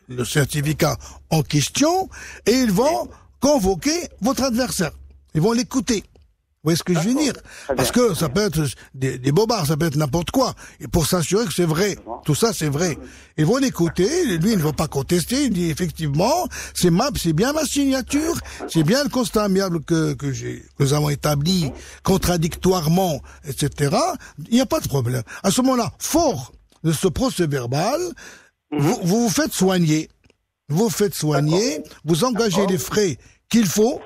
le certificat en question et ils vont convoquer votre adversaire. Ils vont l'écouter. Vous voyez ce que je veux dire? Parce que ça peut être des bobards, ça peut être n'importe quoi. Et pour s'assurer que c'est vrai, tout ça c'est vrai. Ils vont l'écouter, lui il ne va pas contester, il dit effectivement, c'est bien ma signature, c'est bien le constat amiable que nous avons établi contradictoirement, etc. Il n'y a pas de problème. À ce moment-là, fort de ce procès verbal, vous vous faites soigner. Vous faites soigner, vous engagez les frais qu'il faut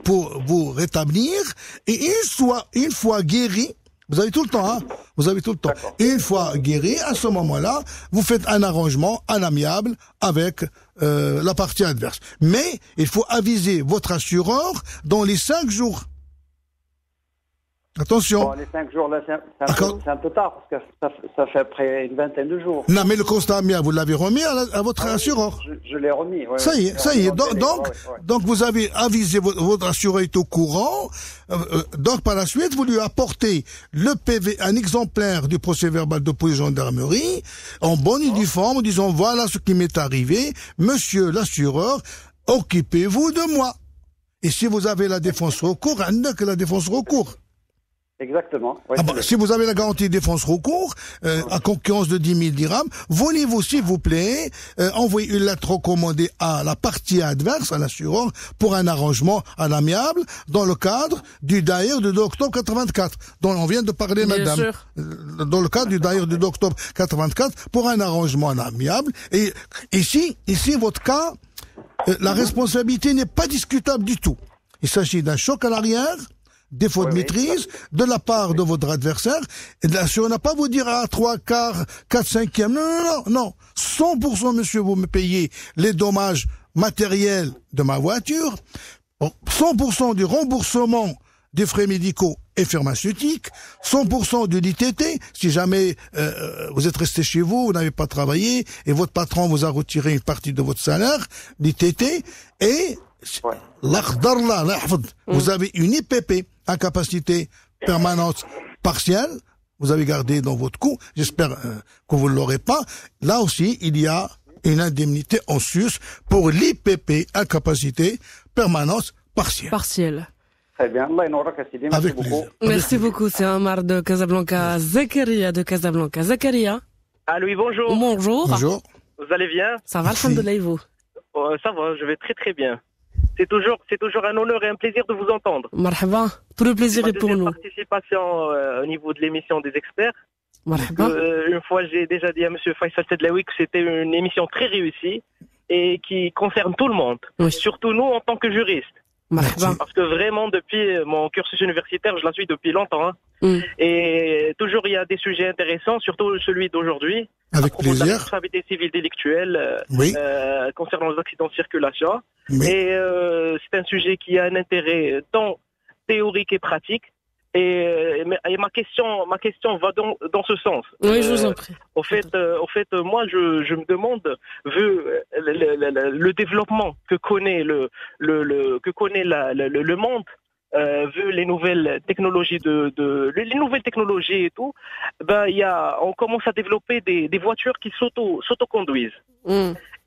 pour vous rétablir, et une fois guéri, vous avez tout le temps, hein, vous avez tout le temps. Une fois guéri, à ce moment-là, vous faites un arrangement à l'amiable avec la partie adverse. Mais il faut aviser votre assureur dans les 5 jours. Attention. Bon, les 5 jours, là, c'est un peu tard, parce que ça fait après une vingtaine de jours. Non, mais le constat amiable, vous l'avez remis à votre assureur. Je l'ai remis, ouais. Ça y est. Donc, vous avez avisé votre assureur est au courant. Donc, par la suite, vous lui apportez le PV, un exemplaire du procès verbal de police gendarmerie, en bonne et due forme, en disant, voilà ce qui m'est arrivé. Monsieur l'assureur, occupez-vous de moi. Et si vous avez la défense recours, que la défense recours. Exactement. Ouais, si vous avez la garantie défense recours, à concurrence de 10 000 dirhams, voulez-vous, s'il vous plaît, envoyer une lettre recommandée à la partie adverse, à l'assureur, pour un arrangement à l'amiable, dans le cadre du Daïr de 2 octobre 84, dont on vient de parler, Bien madame. sûr. Dans le cadre du Daïr de 2 octobre 84, pour un arrangement à l'amiable. Et ici, votre cas, la responsabilité n'est pas discutable du tout. Il s'agit d'un choc à l'arrière, défaut de maîtrise de la part de votre adversaire. Et l'assureur n'a pas à vous dire à 3 quarts, 4 cinquièmes. Non. 100%, monsieur, vous me payez les dommages matériels de ma voiture. 100% du remboursement des frais médicaux et pharmaceutiques. 100% de l'ITT. Si jamais vous êtes resté chez vous, vous n'avez pas travaillé et votre patron vous a retiré une partie de votre salaire, l'ITT. Et vous avez une IPP, incapacité permanente partielle, vous avez gardé dans votre coût, j'espère que vous ne l'aurez pas. Là aussi, il y a une indemnité en sus pour l'IPP, incapacité permanente partielle. Très bien. Merci beaucoup. Merci beaucoup, c'est Omar de Casablanca. Zakaria de Casablanca. Zakaria. Allô, oui, bonjour. Bonjour. Vous allez bien? Ça va, alhamdoulilah, et vous? Ça va, je vais très très bien. C'est toujours un honneur et un plaisir de vous entendre. Marhaba, tout le plaisir est pour nous. Participation au niveau de l'émission des experts. Marhaba. Une fois, j'ai déjà dit à monsieur Faisal Sedlaoui que c'était une émission très réussie et qui concerne tout le monde. Oui. Surtout nous en tant que juristes. Marhaba. Parce que vraiment, depuis mon cursus universitaire, je la suis depuis longtemps. Et toujours, il y a des sujets intéressants, surtout celui d'aujourd'hui. Avec plaisir. De la responsabilité civile délictuelle concernant les accidents de circulation. Oui. Et c'est un sujet qui a un intérêt tant théorique et pratique. Et ma question va dans ce sens. Oui, je vous en prie. Au fait, moi, je me demande, vu le développement que connaît le monde, vu les nouvelles technologies les nouvelles technologies et tout, on commence à développer des voitures qui s'autoconduisent.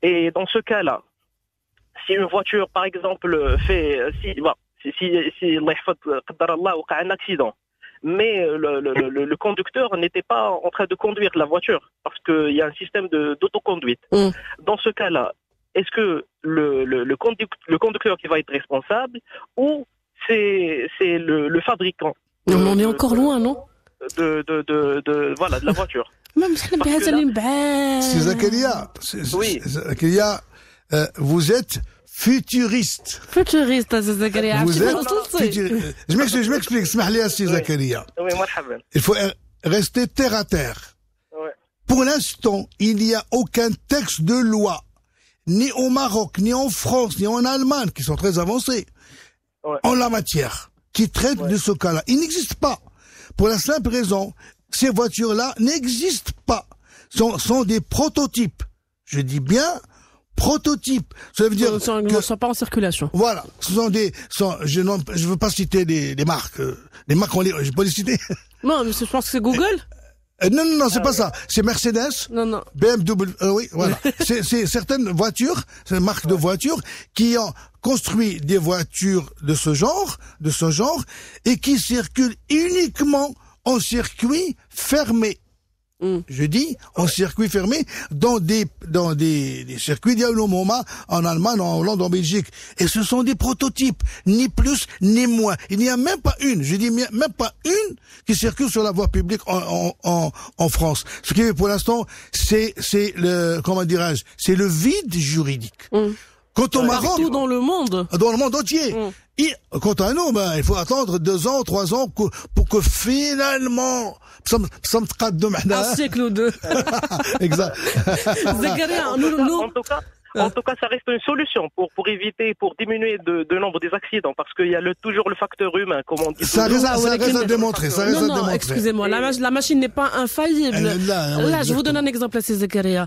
Et dans ce cas-là, si une voiture, par exemple, si un accident, mais le conducteur n'était pas en train de conduire la voiture parce qu'il y a un système d'autoconduite. Dans ce cas-là, est-ce que le conducteur qui va être responsable ou c'est le fabricant? On est encore loin, non? De la voiture. C'est Zakaria. Oui. Zakaria, vous êtes futuriste. Futuriste, c'est Zakaria. Vous êtes futuriste. Je m'explique. Zakaria. Oui, marhaban. Il faut rester terre à terre. Ouais. Pour l'instant, il n'y a aucun texte de loi, ni au Maroc, ni en France, ni en Allemagne, qui sont très avancés, en la matière, qui traite de ce cas-là. Il n'existe pas. Pour la simple raison, ces voitures-là n'existent pas. Sont des prototypes. Je dis bien prototypes. Ça veut dire ne sont pas en circulation. Voilà. Je veux pas citer les marques. Les marques, je peux les citer. Non, mais je pense que c'est Google. Non, c'est pas ça. C'est Mercedes. Non. BMW. Oui, voilà. c'est certaines voitures, c'est une marque de voitures qui ont construit des voitures de ce genre, et qui circulent uniquement en circuit fermé. Je dis en circuit fermé dans des circuits d'Yalomoma en Allemagne, en Hollande, en Belgique. Et ce sont des prototypes, ni plus ni moins. Il n'y a même pas une, même pas une qui circule sur la voie publique en France. Ce qui pour l'instant, c'est le, comment dirais-je, c'est le vide juridique. Quant au Maroc, partout dans le monde entier. Quant à nous, il faut attendre 2 ans, 3 ans pour que finalement, un siècle ou 2. Exact. Zakaria, En tout cas, ça reste une solution pour éviter, pour diminuer le nombre des accidents, parce qu'il y a toujours le facteur humain, comme on dit. Ça reste à démontrer. Non, excusez-moi, la machine n'est pas infaillible. Là, je vous donne un exemple à Zakaria.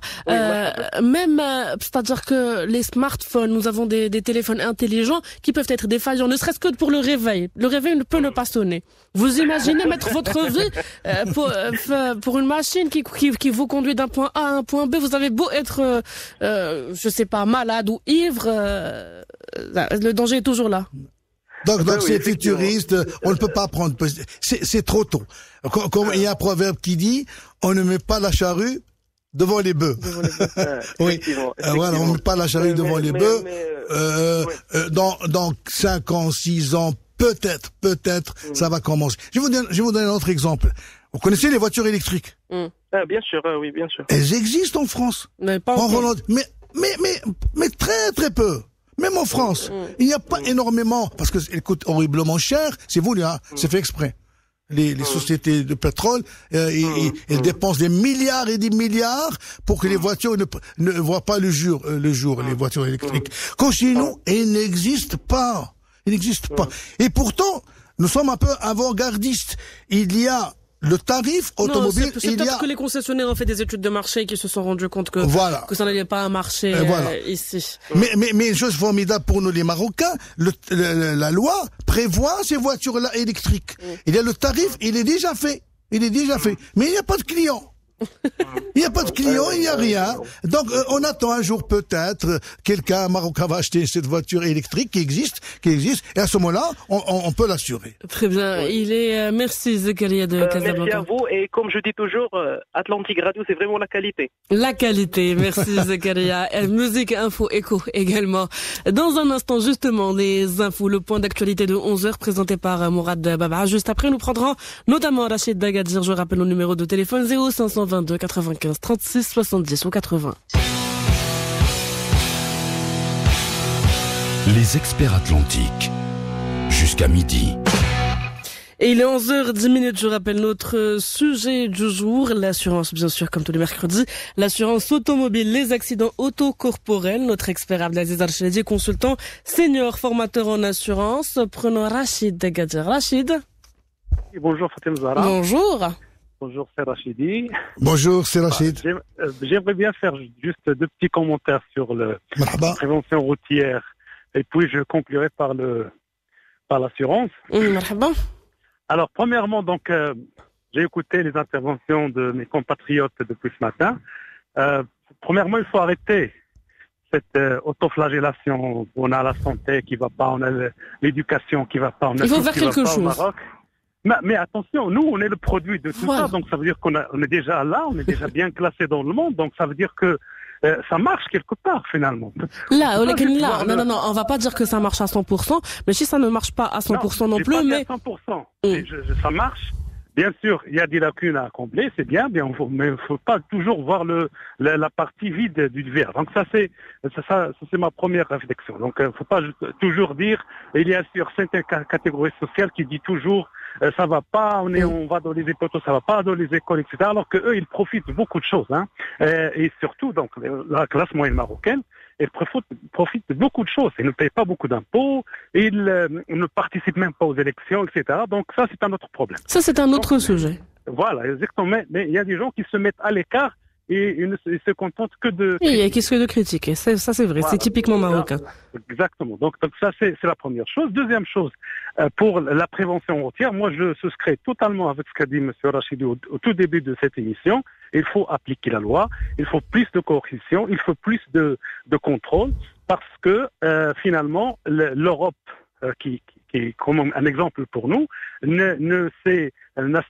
Même, c'est-à-dire que les smartphones, nous avons des téléphones intelligents qui peuvent être défaillants, ne serait-ce que pour le réveil. Le réveil ne peut ne pas sonner. Vous imaginez mettre votre vie pour une machine qui vous conduit d'un point A à un point B. Vous avez beau être, je sais pas, malade ou ivre, le danger est toujours là. Donc c'est futuriste, on ne peut pas prendre, c'est trop tôt. Comme il y a un proverbe qui dit, on ne met pas la charrue devant les bœufs. Oui. Voilà, on ne met pas la charrue devant les bœufs. Dans 5 ans, 6 ans, peut-être, ça va commencer. Je vais vous donner un autre exemple. Vous connaissez les voitures électriques? Bien sûr, oui, bien sûr. Elles existent en France. Mais pas en Hollande. Mais très très peu. Même en France, il n'y a pas énormément, parce qu'elles coûtent horriblement cher. C'est voulu, hein. C'est fait exprès. Les sociétés de pétrole, elles dépensent des milliards et des milliards pour que les voitures ne voient pas le jour, les voitures électriques. Quand chez nous, elles n'existent pas. Et pourtant, nous sommes un peu avant-gardistes. Il y a le tarif automobile, c'est peut-être que les concessionnaires ont fait des études de marché et qui se sont rendus compte que ça n'allait pas marcher ici. Mais une chose formidable pour nous les Marocains, la loi prévoit ces voitures-là électriques. Il y a le tarif, il est déjà fait. Mais il n'y a pas de clients. Il n'y a pas de clients, il n'y a rien. Donc, on attend un jour peut-être, quelqu'un marocain va acheter cette voiture électrique qui existe, et à ce moment-là, on peut l'assurer. Très bien. Merci Zakaria de Casablanca. Merci à vous, et comme je dis toujours, Atlantique Radio, c'est vraiment la qualité. La qualité, merci Zakaria. Musique, info, écho également. Dans un instant, justement, les infos, le point d'actualité de 11h présenté par Mourad Baba. Juste après, nous prendrons notamment Rachid Dagadir. Je rappelle le numéro de téléphone 0522 95 36 70 ou 80. Les experts atlantiques. Jusqu'à midi. Et il est 11h10, je rappelle notre sujet du jour, l'assurance, bien sûr, comme tous les mercredis, l'assurance automobile, les accidents autocorporels. Notre expert Abdelaziz Archeledi, consultant senior, formateur en assurance. Prenons Rachid Dagadir. Rachid. Bonjour Fatem Zahra. Bonjour, c'est Rachidi. Bonjour, c'est Rachid. J'aimerais bien faire juste 2 petits commentaires sur la prévention routière. Et puis, je conclurai par l'assurance. Alors, premièrement, donc, j'ai écouté les interventions de mes compatriotes depuis ce matin. Premièrement, il faut arrêter cette autoflagellation. On a la santé qui va pas, on a l'éducation qui va pas, on a il faut faire quelque chose. Au Maroc. Mais attention, nous, on est le produit de tout ça, donc ça veut dire on est déjà là, on est déjà bien classé dans le monde, donc ça veut dire que ça marche quelque part, finalement. Non, on va pas dire que ça marche à 100%, mais si ça ne marche pas à 100% non plus, mais... à 100%. Ça marche. Bien sûr, il y a des lacunes à combler, c'est bien, mais il faut pas toujours voir la partie vide du verre. Donc ça c'est ma première réflexion. Donc faut pas toujours dire, il y a sur certaines catégories sociales qui dit toujours ça va pas, on va dans les écoles, ça va pas dans les écoles, etc. Alors que eux ils profitent de beaucoup de choses, hein. Et surtout donc la classe moyenne marocaine, elle profite de beaucoup de choses. Ils ne payent pas beaucoup d'impôts, ils ne participent même pas aux élections, etc. Donc ça, c'est un autre problème. Ça, c'est un autre sujet. Voilà, exactement. Mais il y a des gens qui se mettent à l'écart et ils se contentent que de... Et qu'est-ce que de critiquer? Ça, c'est vrai. Voilà. C'est typiquement marocain. Exactement. Donc ça, c'est la première chose. Deuxième chose, pour la prévention routière, moi, je souscris totalement avec ce qu'a dit M. Rachidi au tout début de cette émission. Il faut appliquer la loi, il faut plus de coercition, il faut plus de contrôle, parce que finalement, l'Europe, qui est comme un exemple pour nous,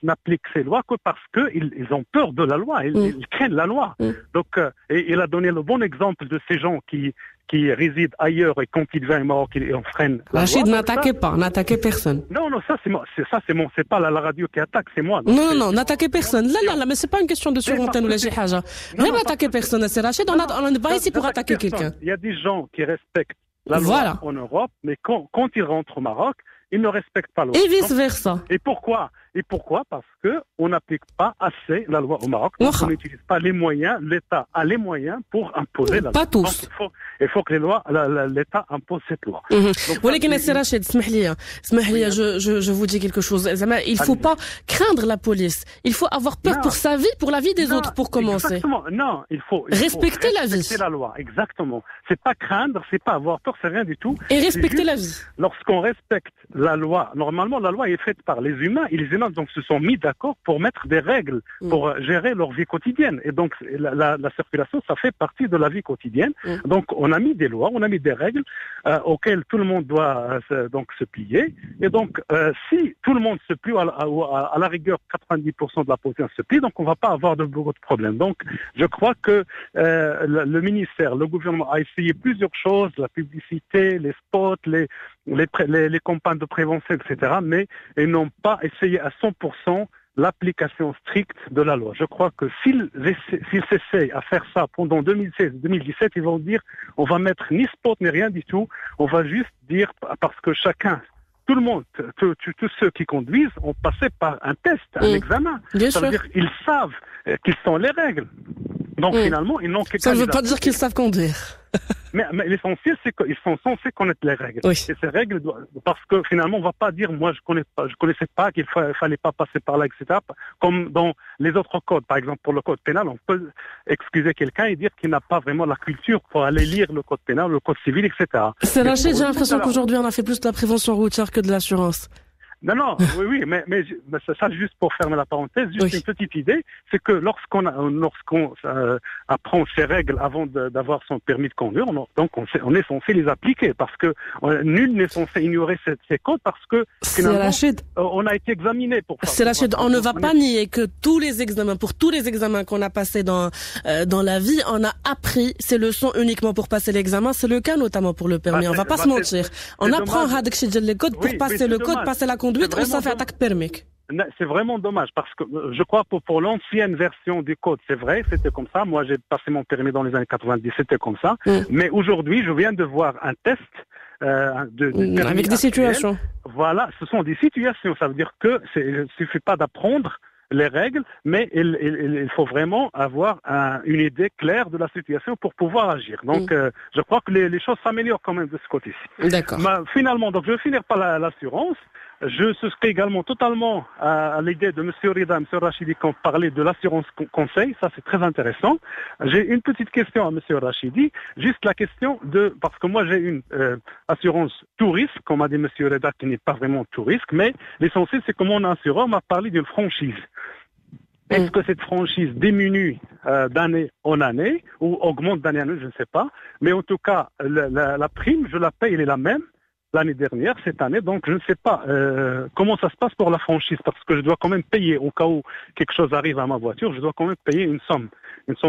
n'applique ces lois que parce qu'ils ont peur de la loi, ils craignent la loi. Donc, et il a donné le bon exemple de ces gens qui résident ailleurs et quand ils viennent au Maroc, ils enfreignent la loi. Rachid, n'attaquez personne. Non, c'est pas la radio qui attaque, c'est moi. Non, n'attaquez personne. Là, mais c'est pas une question de surantenne ou la jihaja. Même attaquer personne, c'est Rachid, on n'est pas ici pour attaquer quelqu'un. Il y a des gens qui respectent la loi en Europe, mais quand ils rentrent au Maroc, ils ne respectent pas la loi. Et vice-versa. Et pourquoi? Parce que on n'applique pas assez la loi au Maroc. Donc on n'utilise pas les moyens, l'État a les moyens pour imposer la loi. Pas tous. Donc il faut que l'État impose cette loi. ولكن السي راشد اسمح لي je vous dis quelque chose. Il faut pas craindre la police. Il faut avoir peur pour sa vie, pour la vie des autres pour commencer. Exactement. Non, il faut respecter la vie. Respecter la loi, exactement. C'est pas craindre, c'est pas avoir peur, c'est rien du tout. Et respecter la vie. Lorsqu'on respecte la loi, normalement la loi est faite par les humains et les humains donc se sont mis d'accord pour mettre des règles pour gérer leur vie quotidienne. Et donc la circulation, ça fait partie de la vie quotidienne. Donc on a mis des lois, on a mis des règles auxquelles tout le monde doit donc se plier. Et donc si tout le monde se plie, à la rigueur 90% de la population se plie, donc on va pas avoir de beaucoup de problèmes. Donc je crois que le ministère, le gouvernement a essayé plusieurs choses, la publicité, les spots, les campagnes de prévention, etc. Mais ils n'ont pas essayé à 100% l'application stricte de la loi. Je crois que s'ils s'essayent à faire ça pendant 2016-2017, ils vont dire on va mettre ni spot ni rien du tout, on va juste dire parce que tout le monde, tous ceux qui conduisent ont passé par un test, un examen. Ça veut dire qu'ils savent quelles sont les règles. Donc finalement, ils n'ont qu'à... Ça ne veut pas dire qu'ils savent conduire. Mais l'essentiel, c'est qu'ils sont censés connaître les règles. Oui. Et ces règles, parce que finalement, on ne va pas dire, moi, je connaissais pas qu'il fallait pas passer par là, etc. Comme dans les autres codes. Par exemple, pour le code pénal, on peut excuser quelqu'un et dire qu'il n'a pas vraiment la culture pour aller lire le code pénal, le code civil, etc. C'est Rachid, j'ai l'impression qu'aujourd'hui, on a fait plus de la prévention routière que de l'assurance. Non, oui, mais ça juste pour fermer la parenthèse, juste une petite idée, c'est que lorsqu'on apprend ces règles avant d'avoir son permis de conduire, donc on est censé les appliquer parce que nul n'est censé ignorer ces codes parce que finalement on a été examiné pour ça. C'est Rachid, on ne va pas nier que pour tous les examens qu'on a passés dans la vie, on a appris ces leçons uniquement pour passer l'examen. C'est le cas notamment pour le permis. On va pas se mentir. On apprend les codes pour passer le code, passer la conduite. C'est vraiment dommage parce que je crois que pour l'ancienne version du code, c'est vrai, c'était comme ça. Moi, j'ai passé mon permis dans les années 90, c'était comme ça. Mais aujourd'hui, je viens de voir un test avec des situations. Voilà, ce sont des situations. Ça veut dire que il suffit pas d'apprendre les règles, mais il faut vraiment avoir une idée claire de la situation pour pouvoir agir. Donc, je crois que les choses s'améliorent quand même de ce côté-ci. D'accord. Finalement, donc, je vais finir par l'assurance. Je souscris également totalement à l'idée de M. Rida, M. Rachidi, qui ont parlé de l'assurance conseil. Ça, c'est très intéressant. J'ai une petite question à M. Rachidi. Juste la question parce que moi, j'ai une assurance tout risque, comme a dit M. Rida, qui n'est pas vraiment tout risque, mais l'essentiel, c'est que mon assureur m'a parlé d'une franchise. Est-ce que cette franchise diminue d'année en année ou augmente d'année en année, je ne sais pas. Mais en tout cas, la prime, je la paye, elle est la même l'année dernière, cette année. Donc, je ne sais pas comment ça se passe pour la franchise parce que je dois quand même payer au cas où quelque chose arrive à ma voiture. Je dois quand même payer une somme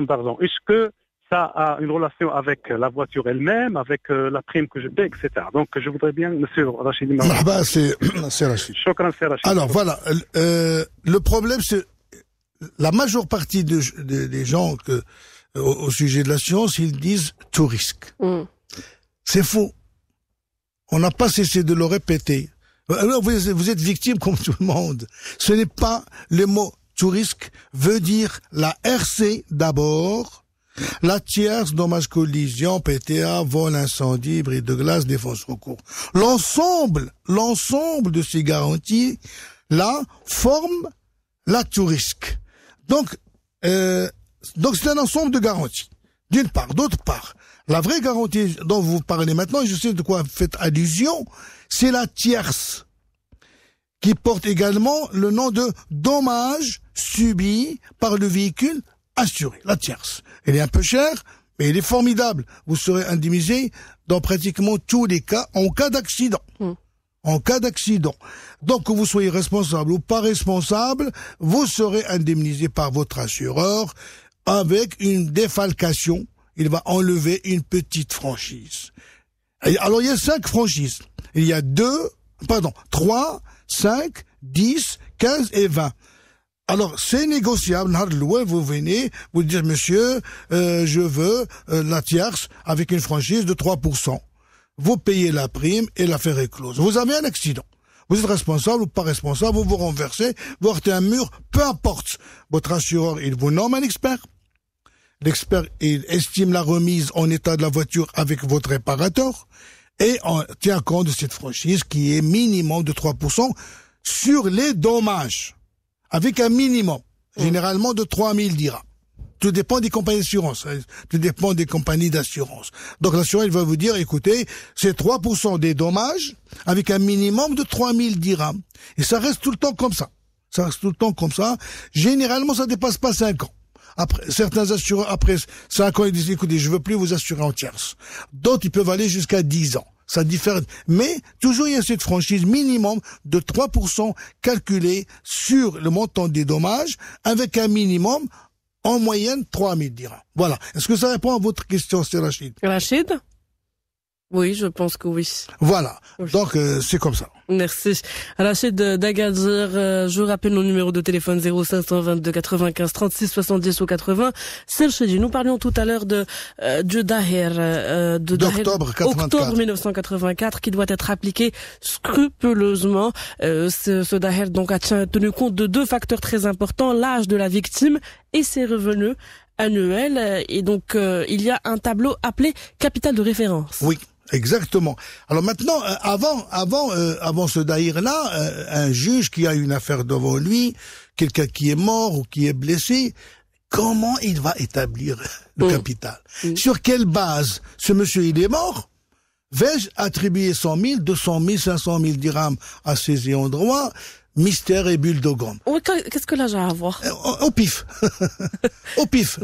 d'argent. Est-ce que ça a une relation avec la voiture elle-même, avec la prime que je paie, etc. Donc, je voudrais bien, Monsieur Rachidi. C'est Rachid. Alors, voilà. Le problème, c'est la majeure partie des gens au sujet de l'assurance, ils disent tout risque. C'est faux. On n'a pas cessé de le répéter. Vous êtes victime comme tout le monde. Ce n'est pas le mot tout risque veut dire la RC d'abord, la tierce, dommage collision, PTA, vol, incendie, brise de glace, défense recours. L'ensemble de ces garanties là forment la tout risque. Donc Donc c'est un ensemble de garanties. D'une part. D'autre part, la vraie garantie dont vous parlez maintenant, et je sais de quoi vous faites allusion, c'est la tierce, qui porte également le nom de dommages subis par le véhicule assuré, la tierce. Elle est un peu chère, mais elle est formidable. Vous serez indemnisé dans pratiquement tous les cas, en cas d'accident. En cas d'accident. Donc, que vous soyez responsable ou pas responsable, vous serez indemnisé par votre assureur avec une défalcation. Il va enlever une petite franchise. Et alors, il y a 5 franchises. Il y a 3, 5, 10, 15 et 20. Alors, c'est négociable. Vous venez, vous dites, monsieur, je veux la tierce avec une franchise de 3%. Vous payez la prime et l'affaire est close. Vous avez un accident. Vous êtes responsable ou pas responsable, vous vous renversez, vous heurtez un mur, peu importe. Votre assureur, il vous nomme un expert. L'expert, il estime la remise en état de la voiture avec votre réparateur et on tient compte de cette franchise qui est minimum de 3% sur les dommages. Avec un minimum, généralement de 3000 dirhams. Tout dépend des compagnies d'assurance. Tout dépend des compagnies d'assurance. Donc l'assureur, il va vous dire, écoutez, c'est 3% des dommages avec un minimum de 3000 dirhams. Et ça reste tout le temps comme ça. Ça reste tout le temps comme ça. Généralement, ça dépasse pas 5 ans. Après, certains assureurs, après 5 ans, ils disent, écoutez, je veux plus vous assurer en tierce. D'autres, ils peuvent aller jusqu'à 10 ans. Ça diffère. Mais, toujours, il y a cette franchise minimum de 3% calculée sur le montant des dommages avec un minimum en moyenne, 3000 dirhams. Voilà. Est-ce que ça répond à votre question, c'est Rachid? Rachid? Oui, je pense que oui. Voilà. Oui. Donc, c'est comme ça. Merci. Rachid d'Agadir, je rappelle nos numéros de téléphone 0522 95 36 70 ou 80. Serchedi, nous parlions tout à l'heure du Daher, d'octobre 1984, qui doit être appliqué scrupuleusement. Ce Daher, donc, a tenu compte de 2 facteurs très importants, l'âge de la victime et ses revenus annuels. Et donc, il y a un tableau appelé capital de référence. Oui. Exactement. Alors maintenant, avant ce Daher-là, un juge qui a une affaire devant lui, quelqu'un qui est mort ou qui est blessé, comment il va établir le capital? Sur quelle base? Ce monsieur, il est mort? Vais-je attribuer 100 000, 200 000, 500 000 dirhams à ses ayants droit? Mystère et bulle de gomme. Oui, qu'est-ce que là j'ai à voir? Au pif. Au pif.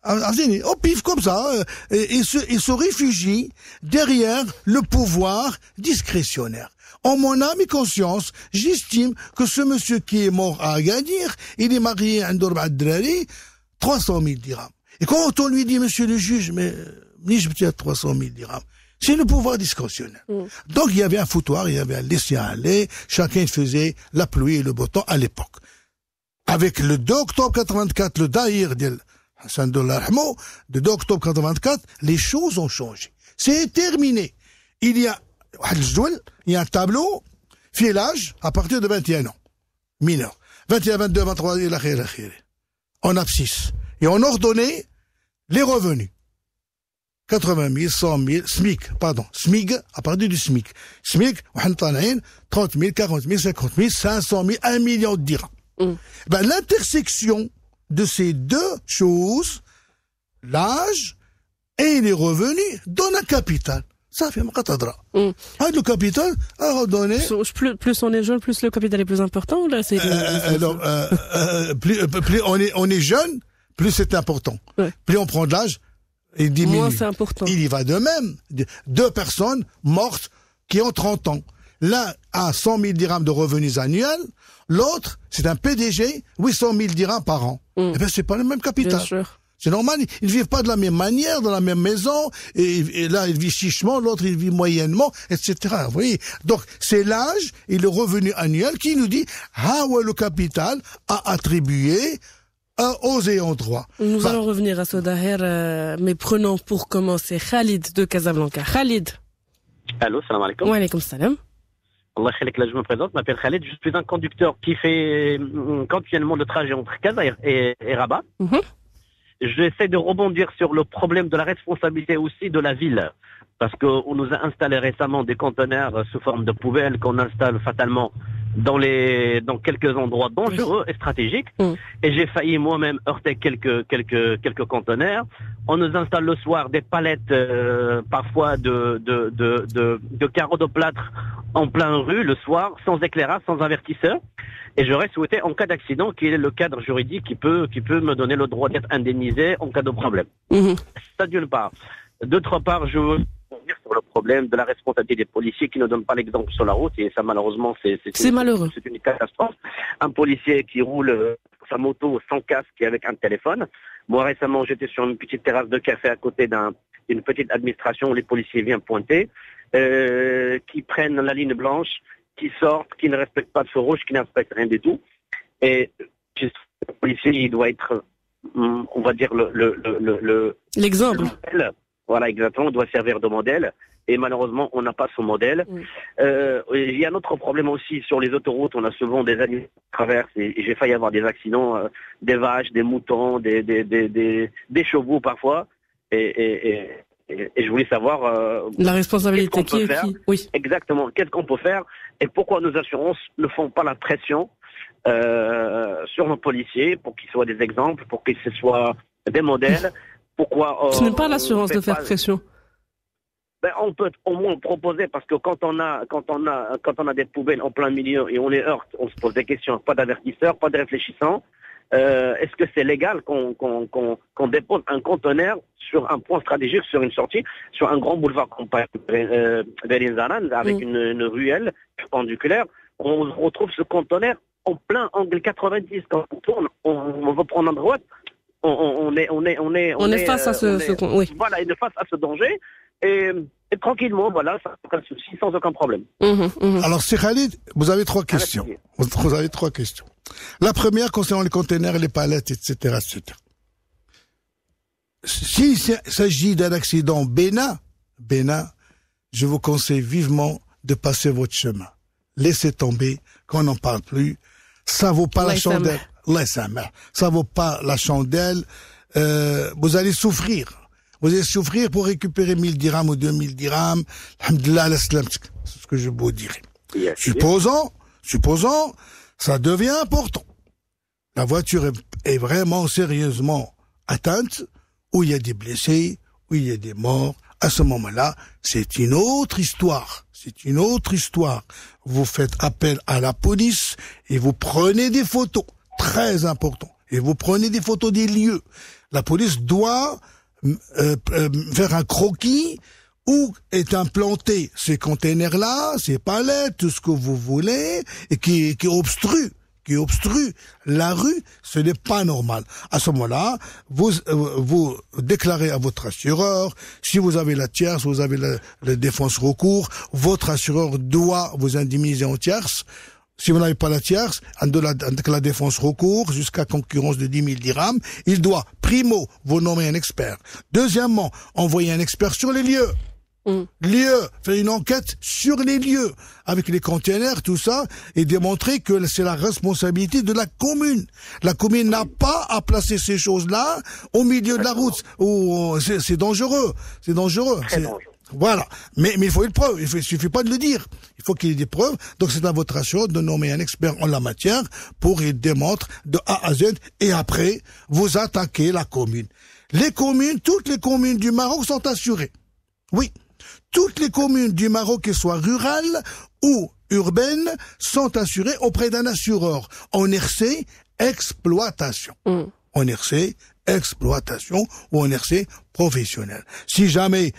Au pif comme ça, et se réfugie derrière le pouvoir discrétionnaire. En mon âme et conscience, j'estime que ce monsieur qui est mort à Agadir, il est marié à Ndour Badrari, 300 000 dirhams. Et quand on lui dit, monsieur le juge, mais ni je tiens 300 000 dirhams, c'est le pouvoir discrétionnaire. Donc il y avait un foutoir, il y avait un laisser-aller, chacun faisait la pluie et le beau temps à l'époque. Avec le 2 octobre 84, le Daher Hassan Dollarhmo, de 2 octobre 84, les choses ont changé. C'est terminé. Il y a un tableau, filage, à partir de 21 ans. Mineur. 21, 22, 23, en abscisse. Et on ordonnait les revenus. 80 000, 100 000, SMIC, à partir du SMIC. SMIC, 30 000, 40 000, 50 000, 500 000, 1 million de dirhams. L'intersection de ces 2 choses, l'âge et les revenus, donne un capital. Ça fait Mqatadra. Le capital a redonné. Plus on est jeune, plus le capital est plus important, là, c'est plus on est jeune, plus c'est important. Ouais. Plus on prend de l'âge, il diminue. Moins c'est important. Il y va de même. 2 personnes mortes qui ont 30 ans. L'un a 100 000 dirhams de revenus annuels, l'autre, c'est un PDG, 800 000 dirhams par an. Eh bien, c'est pas le même capital. Bien sûr. C'est normal, ils vivent pas de la même manière, dans la même maison, et là, il vit chichement, l'autre, il vit moyennement, etc. Vous voyez? Donc, c'est l'âge et le revenu annuel qui nous dit, le capital a attribué aux ayants droit. Nous allons revenir à ce Daher, mais prenons pour commencer Khalid de Casablanca. Khalid. Allô, salam alaikum. Wa alaikum salam. Allah khalik, là je me présente, je m'appelle Khalid, je suis un conducteur qui fait continuellement le trajet entre Casa et Rabat. J'essaie de rebondir sur le problème de la responsabilité aussi de la ville, parce qu'on nous a installé récemment des conteneurs sous forme de poubelles qu'on installe fatalement dans quelques endroits dangereux et stratégiques. Et j'ai failli moi-même heurter quelques conteneurs. On nous installe le soir des palettes, parfois de carreaux de plâtre en plein rue le soir, sans éclairage, sans avertisseur. Et j'aurais souhaité, en cas d'accident, qu'il y ait le cadre juridique qui peut me donner le droit d'être indemnisé en cas de problème. Ça d'une part. D'autre part, je veux revenir sur le problème de la responsabilité des policiers qui ne donnent pas l'exemple sur la route, et ça malheureusement c'est malheureux. C'est une catastrophe. Un policier qui roule sa moto sans casque et avec un téléphone. Moi récemment j'étais sur une petite terrasse de café à côté d'une petite administration où les policiers viennent pointer, qui prennent la ligne blanche, qui sortent, qui ne respectent pas de feu rouge, qui ne respectent rien du tout. Et le policier il doit être, on va dire l'exemple. Voilà, exactement, on doit servir de modèle. Et malheureusement, on n'a pas ce modèle. Il y a un autre problème aussi sur les autoroutes. On a souvent des animaux qui traversent et j'ai failli avoir des accidents, des vaches, des moutons, des chevaux parfois. Et je voulais savoir la responsabilité qui est qui. Oui. Exactement. Qu'est-ce qu'on peut faire et pourquoi nos assurances ne font pas la pression sur nos policiers pour qu'ils soient des exemples, pour qu'ils soient des modèles. Pourquoi ce n'est pas l'assurance de faire pression. Ben, on peut au moins proposer, parce que quand on a des poubelles en plein milieu et on les heurte, on se pose des questions. Pas d'avertisseur, pas de réfléchissant. Est-ce que c'est légal qu'on dépose un conteneur sur un point stratégique, sur une sortie, sur un grand boulevard comme Zaran, avec une ruelle perpendiculaire, on retrouve ce conteneur en plein angle 90. Quand on tourne, on va prendre à droite. On est face à oui. Voilà, il est face à ce danger et tranquillement, voilà, ça aucun souci, sans aucun problème. Alors, c'est Khalid, vous avez trois questions. Vous avez trois questions. La première concernant les conteneurs, les palettes, etc., etc. S'il s'agit d'un accident bénin, je vous conseille vivement de passer votre chemin. Laissez tomber, qu'on n'en parle plus. Ça vaut pas la chandelle. Ça vaut pas la chandelle. Vous allez souffrir. Vous allez souffrir pour récupérer 1000 dirhams ou 2000 dirhams. Alhamdulillah, c'est ce que je vous dirais. Supposons, ça devient important. La voiture est vraiment sérieusement atteinte, où il y a des blessés, où il y a des morts. À ce moment-là, c'est une autre histoire. Vous faites appel à la police et vous prenez des photos. Très important. Et vous prenez des photos des lieux. La police doit faire un croquis où est implanté ces containers-là, ces palettes, tout ce que vous voulez, et qui obstrue la rue. Ce n'est pas normal. À ce moment-là, vous déclarez à votre assureur. Si vous avez la tierce, vous avez la défense recours, votre assureur doit vous indemniser en tierce. Si vous n'avez pas la tierce, avec la défense recours, jusqu'à concurrence de 10 000 dirhams, il doit, primo, vous nommer un expert. Deuxièmement, envoyer un expert sur les lieux. Faire une enquête sur les lieux, avec les containers, tout ça, et démontrer que c'est la responsabilité de la commune. La commune n'a pas à placer ces choses-là au milieu de la route. C'est dangereux. C'est dangereux. Voilà. Mais il faut une preuve. Il suffit pas de le dire. Il faut qu'il y ait des preuves. Donc c'est à votre assureur de nommer un expert en la matière pour qu'il démontre de A à Z et après, vous attaquez la commune. Toutes les communes du Maroc sont assurées. Oui. Toutes les communes du Maroc, qu'elles soient rurales ou urbaines, sont assurées auprès d'un assureur en RC exploitation. En RC exploitation ou en RC professionnel. Si jamais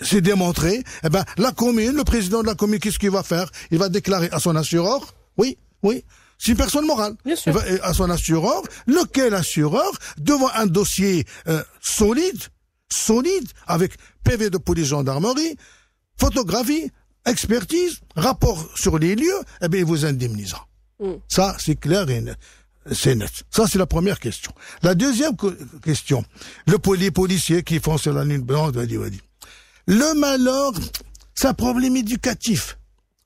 c'est démontré, la commune, le président de la commune, qu'est-ce qu'il va faire? Il va déclarer à son assureur, oui, c'est une personne morale. Bien sûr. À son assureur, lequel assureur, devant un dossier solide, avec PV de police gendarmerie, photographie, expertise, rapport sur les lieux, il vous indemnisera. Ça, c'est clair et net. C'est net. Ça, c'est la première question. La deuxième question. Les policiers qui font sur la ligne blanche, le malheur, c'est un problème éducatif.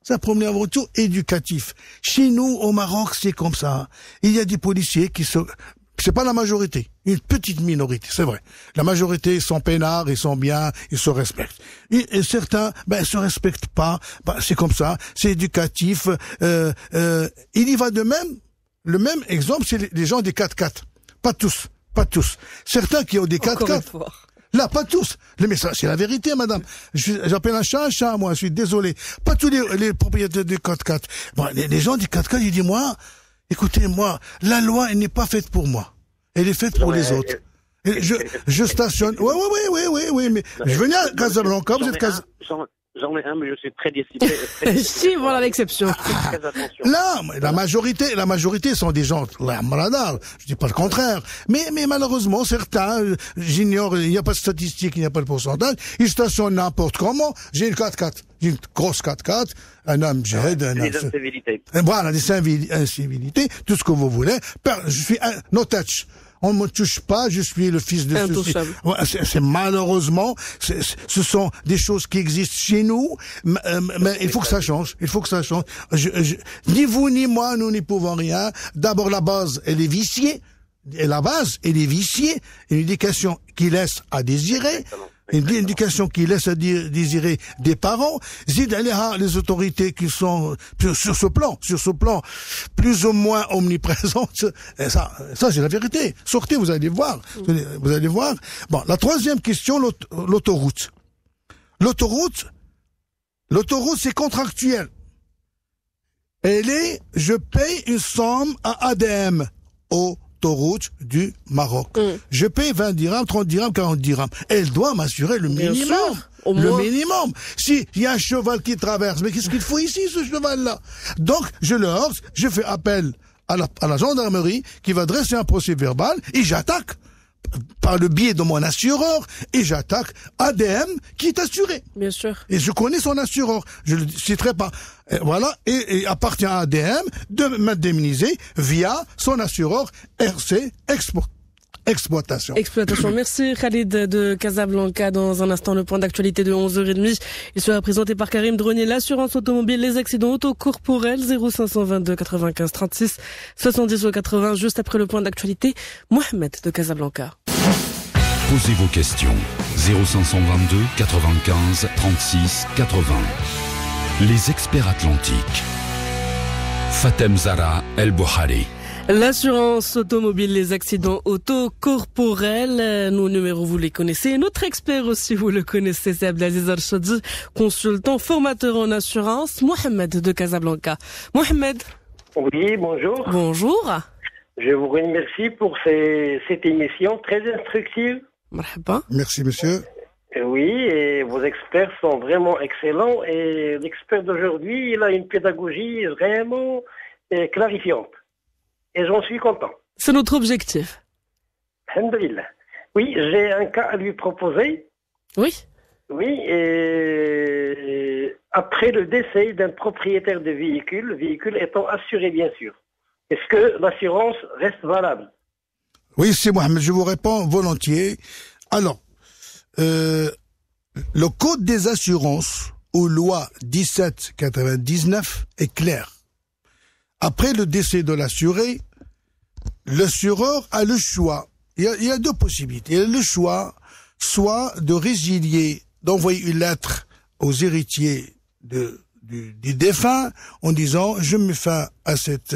C'est un problème avant tout éducatif. Chez nous, au Maroc, c'est comme ça. Il y a des policiers qui C'est pas la majorité, une petite minorité, c'est vrai. La majorité sont peinards, ils sont bien, ils se respectent. Et certains, se respectent pas. C'est comme ça, c'est éducatif. Il y va de même. Le même exemple, c'est les gens des 4x4. Pas tous. Certains qui ont des 4x4. Là, pas tous. Mais ça, c'est la vérité, madame. J'appelle un chat, moi, je suis désolé. Pas tous les propriétaires des 4x4. Bon, les gens des 4x4, ils disent, écoutez, la loi, elle n'est pas faite pour moi. Elle est faite pour les autres. Et je stationne. Oui, mais je venais à Casablanca, vous êtes J'en ai un, mais je suis très discipliné. Si, voilà l'exception. Là, la majorité sont des gens, je dis pas le contraire. Mais malheureusement, certains, j'ignore, il n'y a pas de statistique, il n'y a pas de pourcentage, ils stationnent n'importe comment. J'ai une 4x4. J'ai une grosse 4x4, un homme j'aide, des incivilités. Voilà, des incivilités, tout ce que vous voulez. Je suis no touch. On me touche pas, je suis le fils de ceci. C'est malheureusement, ce sont des choses qui existent chez nous, mais il faut que ça change. Ni vous ni moi, nous n'y pouvons rien. D'abord, la base, elle est viciée. Et la base, elle est viciée. Une éducation qui laisse à désirer. Une éducation qui laisse à désirer des parents. Les autorités qui sont sur ce plan, plus ou moins omniprésentes. Et ça c'est la vérité. Sortez, vous allez voir. Bon, la troisième question, l'autoroute. L'autoroute, c'est contractuel. Je paye une somme à ADM, Autoroute du Maroc. Je paye 20 dirhams, 30 dirhams, 40 dirhams. Elle doit m'assurer le minimum. Minimum. Si il y a un cheval qui traverse, mais qu'est-ce qu'il faut ici, ce cheval-là? Donc, je le heurte, je fais appel à la gendarmerie qui va dresser un procès verbal et j'attaque par le biais de mon assureur et j'attaque ADM qui est assuré. Bien sûr. Et je connais son assureur. Je le citerai pas. Et voilà. Et appartient à ADM de m'indemniser via son assureur RC Exploitation. Merci Khalid de Casablanca. Dans un instant, le point d'actualité de 11h30. Il sera présenté par Karim Dronier, l'assurance automobile, les accidents autocorporels, 0522 95 36 70 ou 80. Juste après le point d'actualité, Mohamed de Casablanca. Posez vos questions. 0522 95 36 80. Les experts atlantiques. Fatem Zara El Bouhari. L'assurance automobile, les accidents autocorporels, nos numéros vous les connaissez. Notre expert aussi vous le connaissez, c'est Abdelaziz Arshadi, consultant, formateur en assurance, Mohamed de Casablanca. Mohamed. Oui, bonjour. Bonjour. Je vous remercie pour cette émission très instructive. Marhaba. Merci monsieur. Oui, et vos experts sont vraiment excellents et l'expert d'aujourd'hui, il a une pédagogie vraiment clarifiante. Et j'en suis content. C'est notre objectif. Alhamdulillah. Oui, j'ai un cas à lui proposer. Oui. Oui, et après le décès d'un propriétaire de véhicule, le véhicule étant assuré bien sûr, est-ce que l'assurance reste valable? Oui, c'est Mohamed, je vous réponds volontiers. Alors, le code des assurances ou loi 1799 est clair. Après le décès de l'assuré, l'assureur a le choix. Il y a deux possibilités. Il a le choix, soit de résilier, d'envoyer une lettre aux héritiers du défunt en disant « Je mets fin à cette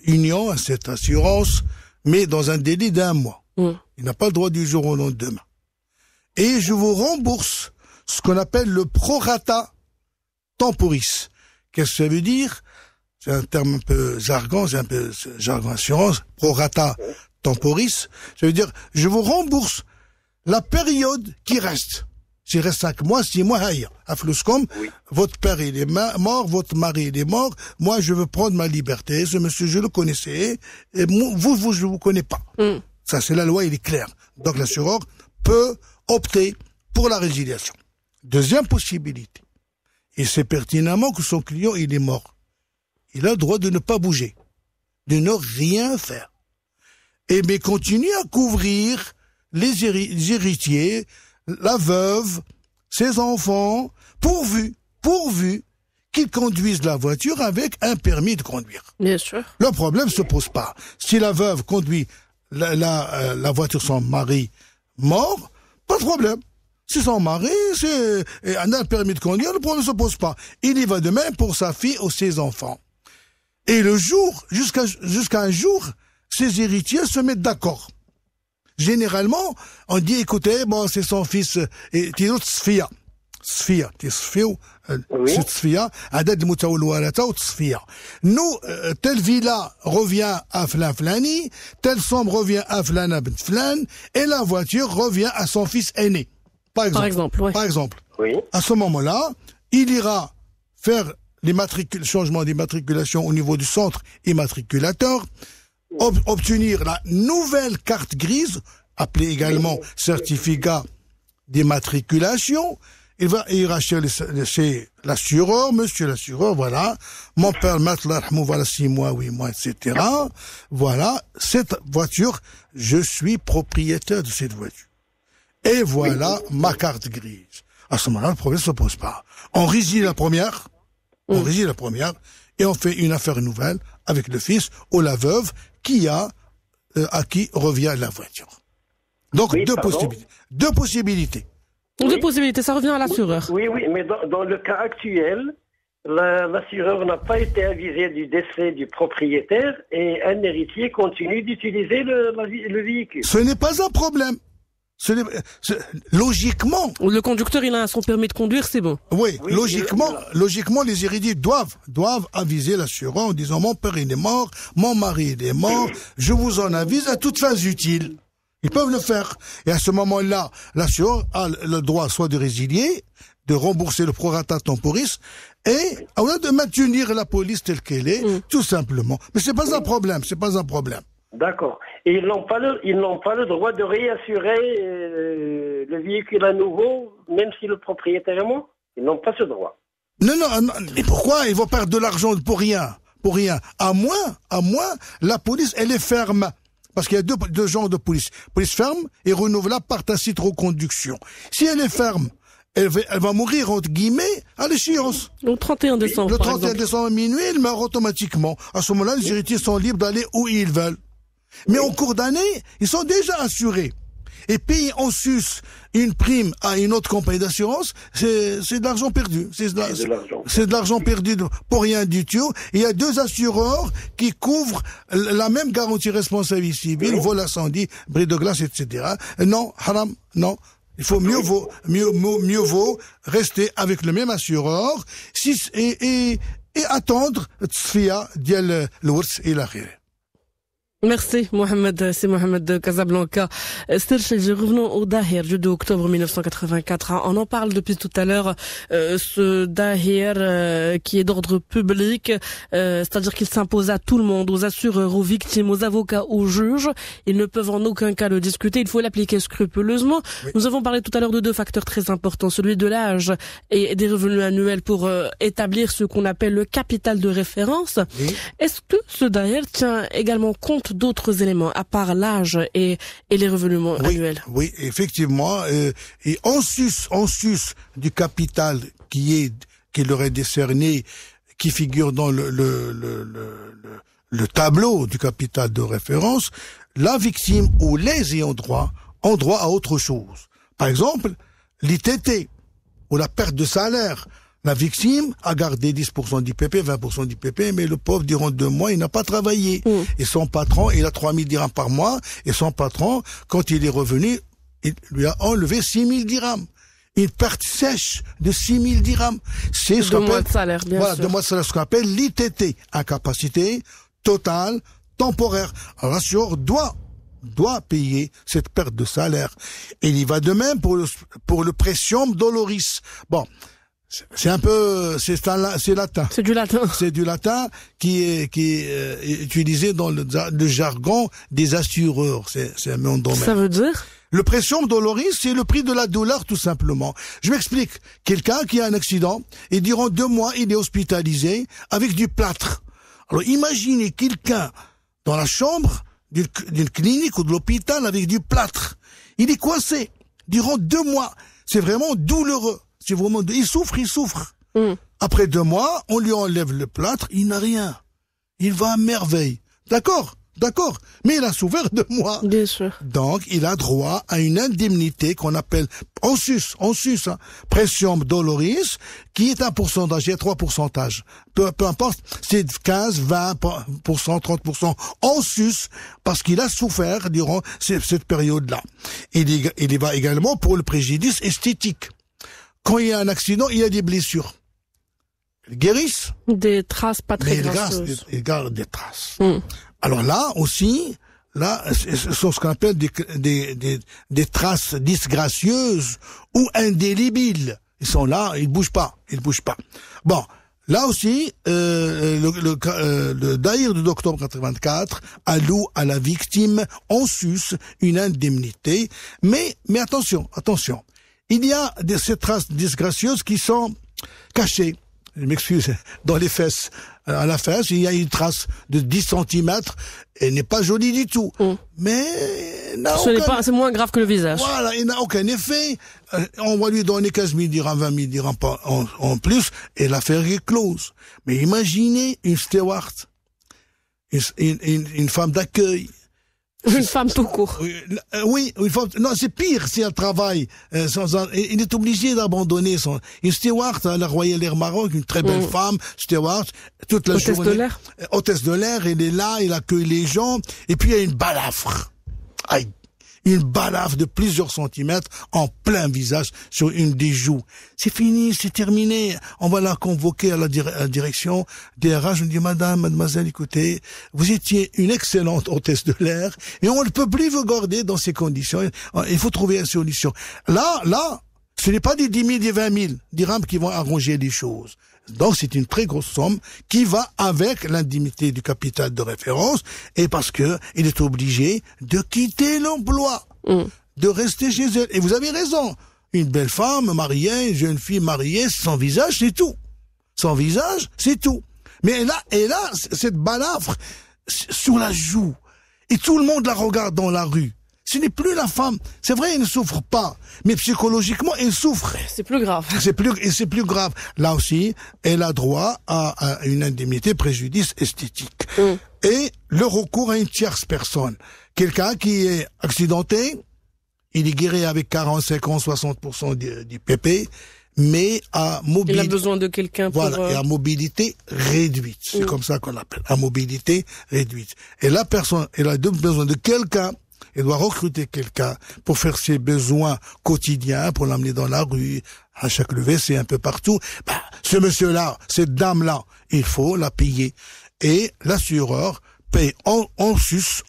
union, à cette assurance, mais dans un délai d'1 mois. Il n'a pas le droit du jour au lendemain. Et je vous rembourse ce qu'on appelle le prorata temporis. Qu'est-ce que ça veut dire? C'est un terme un peu jargon, c'est un peu jargon assurance, prorata temporis. Ça veut dire, je vous rembourse la période qui reste. S'il reste 5 mois, 6 mois, à Fluscom, votre père il est mort, votre mari il est mort, moi je veux prendre ma liberté, ce monsieur je le connaissais, et vous je vous connais pas. Ça c'est la loi, il est clair. Donc l'assureur peut opter pour la résiliation. Deuxième possibilité, il sait pertinemment que son client il est mort. Il a le droit de ne pas bouger, de ne rien faire. Mais continue à couvrir les héritiers, la veuve, ses enfants, pourvu qu'ils conduisent la voiture avec un permis de conduire. Bien sûr. Le problème se pose pas. Si la veuve conduit la voiture son mari mort, pas de problème. Si son mari, et on a le permis de conduire, le problème ne se pose pas. Il y va de même pour sa fille ou ses enfants. Et le jour, jusqu'à un jour, ses héritiers se mettent d'accord. Généralement, on dit, écoutez, bon, c'est son fils, et Tino Tsfia. Tsfia, nous, telle villa revient à Flani, telle somme revient à Flana bint Flan, et la voiture revient à son fils aîné. Par exemple. Ouais. Par exemple. Oui. À ce moment-là, il ira faire changement d'immatriculation au niveau du centre immatriculateur, obtenir la nouvelle carte grise, appelée également certificat d'immatriculation. Il ira chez l'assureur, monsieur l'assureur, voilà. Mon père, maintenant, voilà 6 mois, 8 mois, etc. Voilà. Cette voiture, je suis propriétaire de cette voiture. Et voilà ma carte grise. À ce moment-là, le problème ne se pose pas. On résilie la première, et on fait une affaire nouvelle avec le fils ou la veuve à qui revient la voiture. Donc, deux possibilités. Deux possibilités, ça revient à l'assureur. Oui, mais dans le cas actuel, l'assureur n'a pas été avisé du décès du propriétaire et un héritier continue d'utiliser le véhicule. Ce n'est pas un problème. Logiquement. Le conducteur, il a son permis de conduire, c'est bon. Oui, logiquement, les héritiers doivent aviser l'assureur en disant mon père il est mort, mon mari il est mort, je vous en avise à toutes fins utiles. Ils peuvent le faire. Et à ce moment-là, l'assureur a le droit soit de résilier, de rembourser le prorata temporis, et de maintenir la police telle qu'elle est, tout simplement. Mais c'est pas un problème. D'accord. Et ils n'ont pas le droit de réassurer le véhicule à nouveau, même si le propriétaire est mort. Ils n'ont pas ce droit. Non. Mais pourquoi ils vont perdre de l'argent pour rien? À moins, la police, elle est ferme. Parce qu'il y a deux genres de police. Police ferme et renouvelable par tacite reconduction. Si elle est ferme, elle va mourir, entre guillemets, à l'échéance. Le 31 décembre, Le 31 décembre à minuit, elle meurt automatiquement. À ce moment-là, les héritiers sont libres d'aller où ils veulent. Mais en cours d'année, ils sont déjà assurés. Et payer en sus une prime à une autre compagnie d'assurance, c'est de l'argent perdu. C'est de l'argent perdu pour rien du tout. Il y a 2 assureurs qui couvrent la même garantie responsabilité civile, vol incendie, bris de glace, etc. Non, haram, non. Il faut mieux vaut rester avec le même assureur et attendre tsfia dial l'ours et l'akhir. Merci Mohamed, c'est Mohamed de Casablanca. Revenons au Dahir du 2 octobre 1984. On en parle depuis tout à l'heure, ce Dahir qui est d'ordre public, c'est-à-dire qu'il s'impose à tout le monde, aux assureurs, aux victimes, aux avocats, aux juges. Ils ne peuvent en aucun cas le discuter, il faut l'appliquer scrupuleusement. Oui. Nous avons parlé tout à l'heure de 2 facteurs très importants, celui de l'âge et des revenus annuels pour établir ce qu'on appelle le capital de référence. Oui. Est-ce que ce Dahir tient également compte d'autres éléments à part l'âge et les revenus annuels? Oui, effectivement. Et en sus du capital qui leur est décerné, qui figure dans le tableau du capital de référence, la victime ou les ayants droit ont droit à autre chose. Par exemple, l'ITT ou la perte de salaire. La victime a gardé 10% d'IPP, 20% d'IPP, mais le pauvre, durant 2 mois, il n'a pas travaillé. Et son patron, il a 3000 dirhams par mois, et son patron, quand il est revenu, il lui a enlevé 6000 dirhams. Une perte sèche de 6000 dirhams. C'est ce 2 mois de salaire, bien sûr. 2 mois de salaire, ce qu'on appelle l'ITT, incapacité totale, temporaire. Alors, l'assureur doit payer cette perte de salaire. Et il y va de même pour le pretium doloris. Bon. C'est latin. C'est du latin. C'est du latin qui est utilisé dans le jargon des assureurs. C'est un nom domaine. Ça veut dire? Le pretium doloris, c'est le prix de la douleur, tout simplement. Je m'explique. Quelqu'un qui a un accident et durant 2 mois, il est hospitalisé avec du plâtre. Alors, imaginez quelqu'un dans la chambre d'une clinique ou de l'hôpital avec du plâtre. Il est coincé durant 2 mois. C'est vraiment douloureux. C'est vraiment, il souffre. Après 2 mois, on lui enlève le plâtre, il n'a rien. Il va à merveille. D'accord? D'accord. Mais il a souffert 2 mois. Bien sûr. Donc, il a droit à une indemnité qu'on appelle en sus, pression doloris, qui est un pourcentage. Il y a 3 pourcentages. Peu importe, c'est 15, 20%, 30% en sus, parce qu'il a souffert durant cette période-là. Il y va également pour le préjudice esthétique. Quand il y a un accident, il y a des blessures. Ils guérissent. Des traces pas très grasseuses. Ils gardent des traces. Alors là aussi, ce sont ce qu'on appelle des traces disgracieuses ou indélébiles. Ils sont là, ils bougent pas. Bon, là aussi, le Daïr du d'octobre 84 alloue à la victime en sus une indemnité. Mais attention. Il y a ces traces disgracieuses qui sont cachées. Je m'excuse, dans les fesses. À la fesse, il y a une trace de 10 cm, elle n'est pas jolie du tout. Mais, c'est moins grave que le visage. Voilà, il n'a aucun effet. On va lui donner 15 000 dirhams, 20 000 dirhams en plus, et l'affaire est close. Mais imaginez une steward, une femme d'accueil. Une femme tout court. Oui, une femme. Non, c'est pire si elle travaille. Il est obligé d'abandonner une steward à la Royal Air Maroc, une très belle femme, steward, toute la journée. Hôtesse de l'air. Hôtesse de l'air, elle est là, elle accueille les gens, et puis il y a une balafre. Aïe. Une balafre de plusieurs centimètres en plein visage sur une des joues. C'est fini, c'est terminé. On va la convoquer à la direction DRH. On dit, mademoiselle, écoutez, vous étiez une excellente hôtesse de l'air et on ne peut plus vous garder dans ces conditions. Il faut trouver une solution. Là, ce n'est pas des 10 000, des 20 000 dirhams qui vont arranger les choses. Donc c'est une très grosse somme qui va avec l'indemnité du capital de référence et parce que il est obligé de quitter l'emploi, de rester chez elle. Et vous avez raison, une belle femme mariée, une jeune fille mariée, sans visage, c'est tout. Sans visage, c'est tout. Mais elle a cette balafre sur la joue et tout le monde la regarde dans la rue. Ce n'est plus la femme. C'est vrai, elle ne souffre pas. Mais psychologiquement, elle souffre. C'est plus grave. C'est plus grave. Là aussi, elle a droit à une indemnité préjudice esthétique. Et le recours à une tierce personne. Quelqu'un qui est accidenté, il est guéri avec 40, 50, 60% du PP, mais à mobilité. Il a besoin de quelqu'un pour... Voilà, et à mobilité réduite. C'est comme ça qu'on l'appelle. À mobilité réduite. Et la personne, elle a besoin de quelqu'un. Elle doit recruter quelqu'un pour faire ses besoins quotidiens, pour l'amener dans la rue, à chaque levée, c'est un peu partout. Ce monsieur-là, cette dame-là, il faut la payer. Et l'assureur paye en sus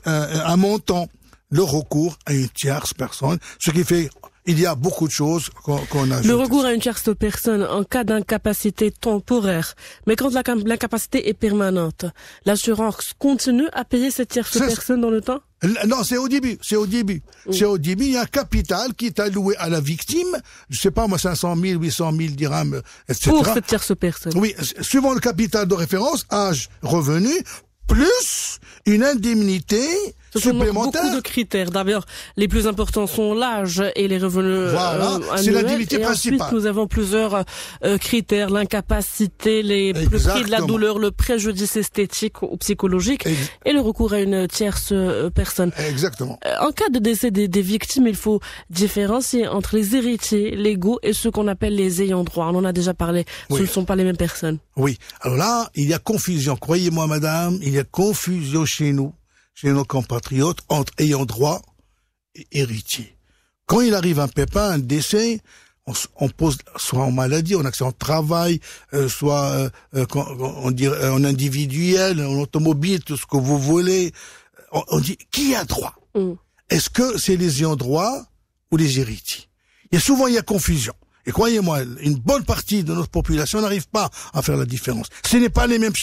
un montant, le recours à une tierce personne, ce qui fait... Il y a beaucoup de choses qu'on a. Le recours à une tierce personne en cas d'incapacité temporaire. Mais quand l'incapacité est permanente, l'assurance continue à payer cette tierce personne dans le temps? Non, c'est au début. C'est au début, il y a un capital qui est alloué à la victime. Je sais pas, moi, 500 000, 800 000 dirhams, etc. Pour cette tierce personne. Oui, suivant le capital de référence, âge, revenu, plus une indemnité supplémentaire. Beaucoup de critères. D'abord, les plus importants sont l'âge et les revenus. Voilà, c'est l'indemnité principale. Ensuite, nous avons plusieurs critères, l'incapacité, le prix de la douleur, le préjudice esthétique ou psychologique et le recours à une tierce personne. Exactement. En cas de décès des victimes, il faut différencier entre les héritiers légaux et ceux qu'on appelle les ayants droit. On en a déjà parlé. Oui. Ce ne sont pas les mêmes personnes. Oui. Alors là, il y a confusion. Croyez-moi, madame, il y a confusion chez nous, chez nos compatriotes, entre ayant droit et héritier. Quand il arrive un pépin, un décès, on pose soit en maladie, en accident de travail, soit on dirait en individuel, en automobile, tout ce que vous voulez. On dit qui a droit? Est-ce que c'est les ayants droit ou les héritiers? Et souvent il y a confusion. Et croyez-moi, une bonne partie de notre population n'arrive pas à faire la différence. Ce n'est pas les mêmes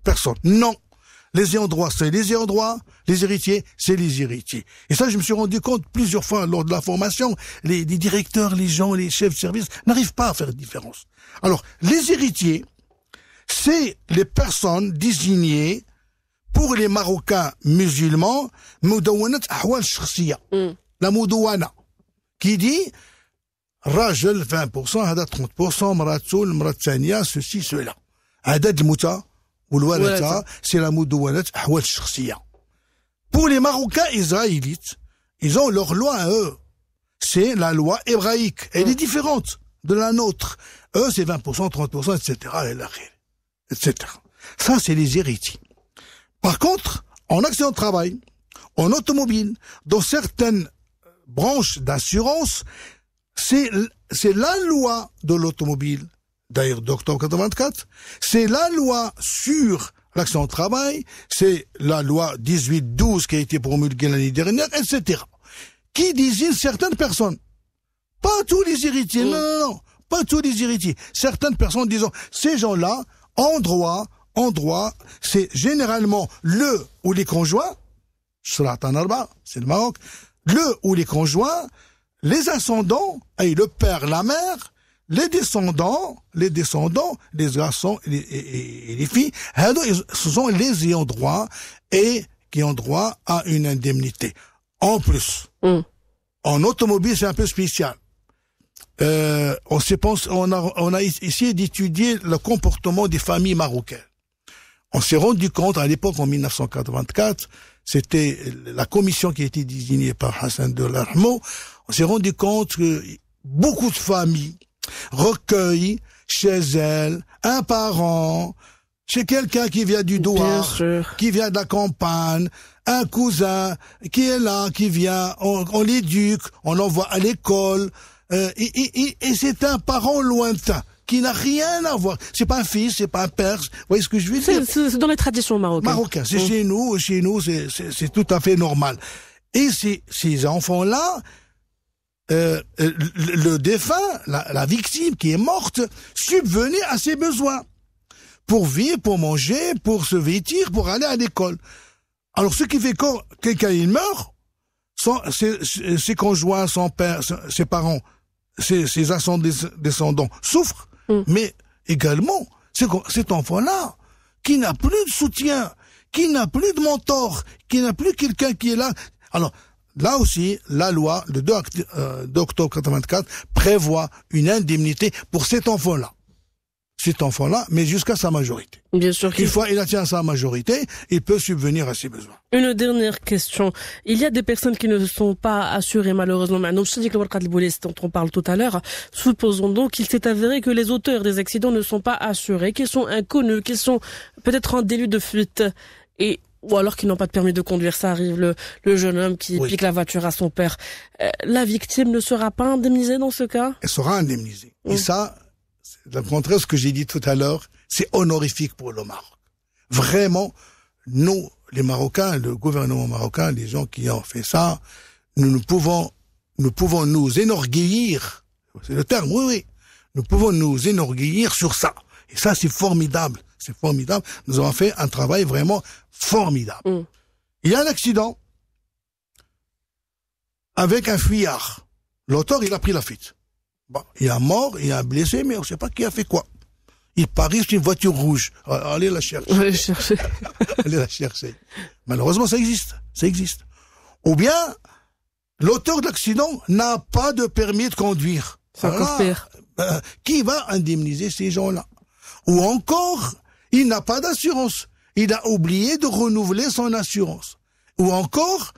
personnes. Non. Les ayants droit, c'est les ayants droit. Les héritiers, c'est les héritiers. Et ça, je me suis rendu compte plusieurs fois lors de la formation. Les directeurs, les gens, les chefs de service n'arrivent pas à faire la différence. Alors, les héritiers, c'est les personnes désignées pour les Marocains musulmans, Moudawanat Ahwal Shakhsiya. La Moudawana. Qui dit, Rajel 20%, Hada 30%, Maratul, Maratsania, ceci, cela. Hada Dmouta, c'est la moudoualat ahwal shakhsiya. Pour les Marocains israélites, ils ont leur loi à eux. C'est la loi hébraïque. Elle est différente de la nôtre. Eux, c'est 20%, 30%, etc. Ça, c'est les héritiers. Par contre, en accident de travail, en automobile, dans certaines branches d'assurance, c'est la loi de l'automobile, d'ailleurs d'octobre 84, c'est la loi sur l'accident de travail, c'est la loi 1812 qui a été promulguée l'année dernière, etc. Qui désigne certaines personnes. Pas tous les héritiers, non, pas tous les héritiers. Certaines personnes disant, ces gens-là, en droit, c'est généralement le ou les conjoints, c'est le Maroc, le ou les conjoints, les ascendants, et le père, la mère, les descendants, les garçons et les filles, ce sont les ayants droit et qui ont droit à une indemnité. En plus, en automobile, c'est un peu spécial. On a essayé d'étudier le comportement des familles marocaines. On s'est rendu compte, à l'époque, en 1984, c'était la commission qui a été désignée par Hassan Delarmo, on s'est rendu compte que beaucoup de familles recueillent chez elles un parent, chez quelqu'un qui vient du Doha, qui vient de la campagne, un cousin qui est là, qui vient, on l'éduque, on l'envoie à l'école, et c'est un parent lointain qui n'a rien à voir. C'est pas un fils, c'est pas un père. Vous voyez ce que je veux dire? C'est dans les traditions marocaines. Marocain, c'est chez nous, c'est tout à fait normal. Et ces enfants-là, le défunt, la victime qui est morte, subvenait à ses besoins. Pour vivre, pour manger, pour se vêtir, pour aller à l'école. Alors, ce qui fait quand quelqu'un il meurt, ses conjoints, son père, ses parents, ses descendants souffrent, mais également, cet enfant-là, qui n'a plus de soutien, qui n'a plus de mentor, qui n'a plus quelqu'un qui est là. Alors, là aussi, la loi, le 2 octobre 84, prévoit une indemnité pour cet enfant-là. Mais jusqu'à sa majorité. Bien sûr. Une fois il atteint sa majorité, il peut subvenir à ses besoins. Une dernière question. Il y a des personnes qui ne sont pas assurées, malheureusement. Maintenant, je dis que le dont on parle tout à l'heure. Supposons donc qu'il s'est avéré que les auteurs des accidents ne sont pas assurés, qu'ils sont inconnus, qu'ils sont peut-être en délit de fuite, ou alors qu'ils n'ont pas de permis de conduire. Ça arrive, le jeune homme qui pique la voiture à son père. La victime ne sera pas indemnisée dans ce cas? Elle sera indemnisée. Et ça, le contraire de ce que j'ai dit tout à l'heure, c'est honorifique pour le Maroc. Vraiment, nous, les Marocains, le gouvernement marocain, les gens qui ont fait ça, nous pouvons nous énorgueillir. C'est le terme, oui. Nous pouvons nous énorgueillir sur ça. Et ça, c'est formidable. C'est formidable. Nous avons fait un travail vraiment formidable. Il y a un accident avec un fuyard. L'auteur, il a pris la fuite. Bon, il y a un mort, il y a un blessé, mais on ne sait pas qui a fait quoi. Il parie sur une voiture rouge. Allez la chercher. Allez la chercher. Malheureusement, ça existe. Ou bien, l'auteur de l'accident n'a pas de permis de conduire. C'est encore pire. Qui va indemniser ces gens-là? Ou encore, il n'a pas d'assurance. Il a oublié de renouveler son assurance. Ou encore,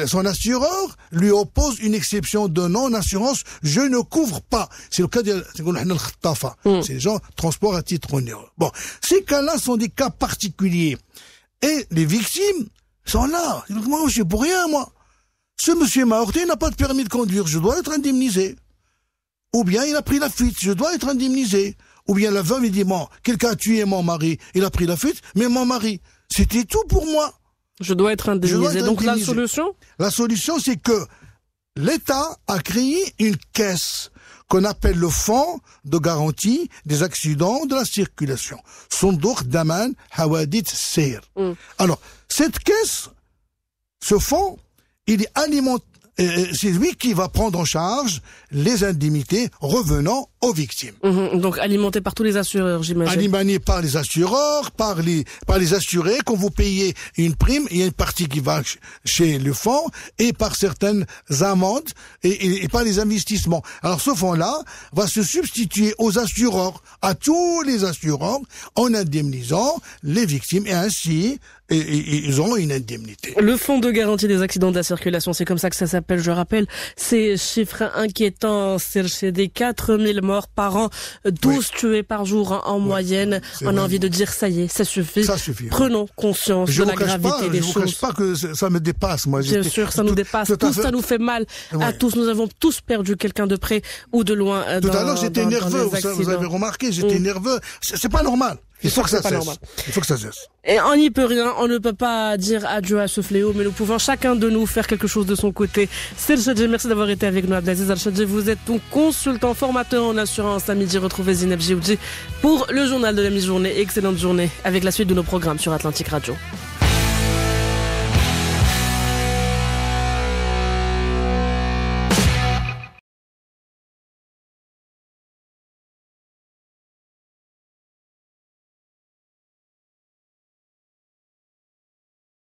son assureur lui oppose une exception de non-assurance. Je ne couvre pas. C'est le cas c'est les gens transport à titre onéreux. Bon, ces cas-là sont des cas particuliers. Et les victimes sont là. Moi, je suis pour rien, moi. Ce monsieur m'a heurté, il n'a pas de permis de conduire. Je dois être indemnisé. Ou bien il a pris la fuite. Je dois être indemnisé. Ou bien la veuve, il dit, quelqu'un a tué mon mari. Il a pris la fuite, mais mon mari. C'était tout pour moi. Je dois être indemnisé. Donc la solution? La solution, c'est que l'État a créé une caisse qu'on appelle le Fonds de garantie des accidents de la circulation. Sondour Daman Hawadith Seir. Alors, cette caisse, ce fonds, il est alimenté, c'est lui qui va prendre en charge les indemnités revenant aux victimes. Donc alimenté par tous les assureurs, j'imagine. Alimenté par les assureurs, par les assurés. Quand vous payez une prime, il y a une partie qui va chez le fonds et par certaines amendes et par les investissements. Alors ce fonds-là va se substituer aux assureurs, à tous les assureurs, en indemnisant les victimes et ainsi ils auront une indemnité. Le fonds de garantie des accidents de la circulation, c'est comme ça que ça s'appelle, je rappelle. Ces chiffres inquiétants, c'est des 4000 morts par an, 12 tués par jour en moyenne. On a envie de dire, ça y est, ça suffit. Ça suffit. Prenons conscience de la gravité des choses. Je ne vous cache pas que ça me dépasse, moi. Bien sûr, ça nous dépasse. Tous, ça nous fait mal à tous. Nous avons tous perdu quelqu'un de près ou de loin. Tout à l'heure, j'étais nerveux. Vous avez remarqué, j'étais nerveux. C'est pas normal. Il faut que ça cesse. Il faut que ça cesse. Et on n'y peut rien, on ne peut pas dire adieu à ce fléau, mais nous pouvons chacun de nous faire quelque chose de son côté. C'est le Chadji, merci d'avoir été avec nous. Abdelaziz Al-Chadji, vous êtes donc consultant, formateur en assurance. À midi, retrouvez Zineb Gioudji pour le journal de la mi-journée. Excellente journée avec la suite de nos programmes sur Atlantique Radio.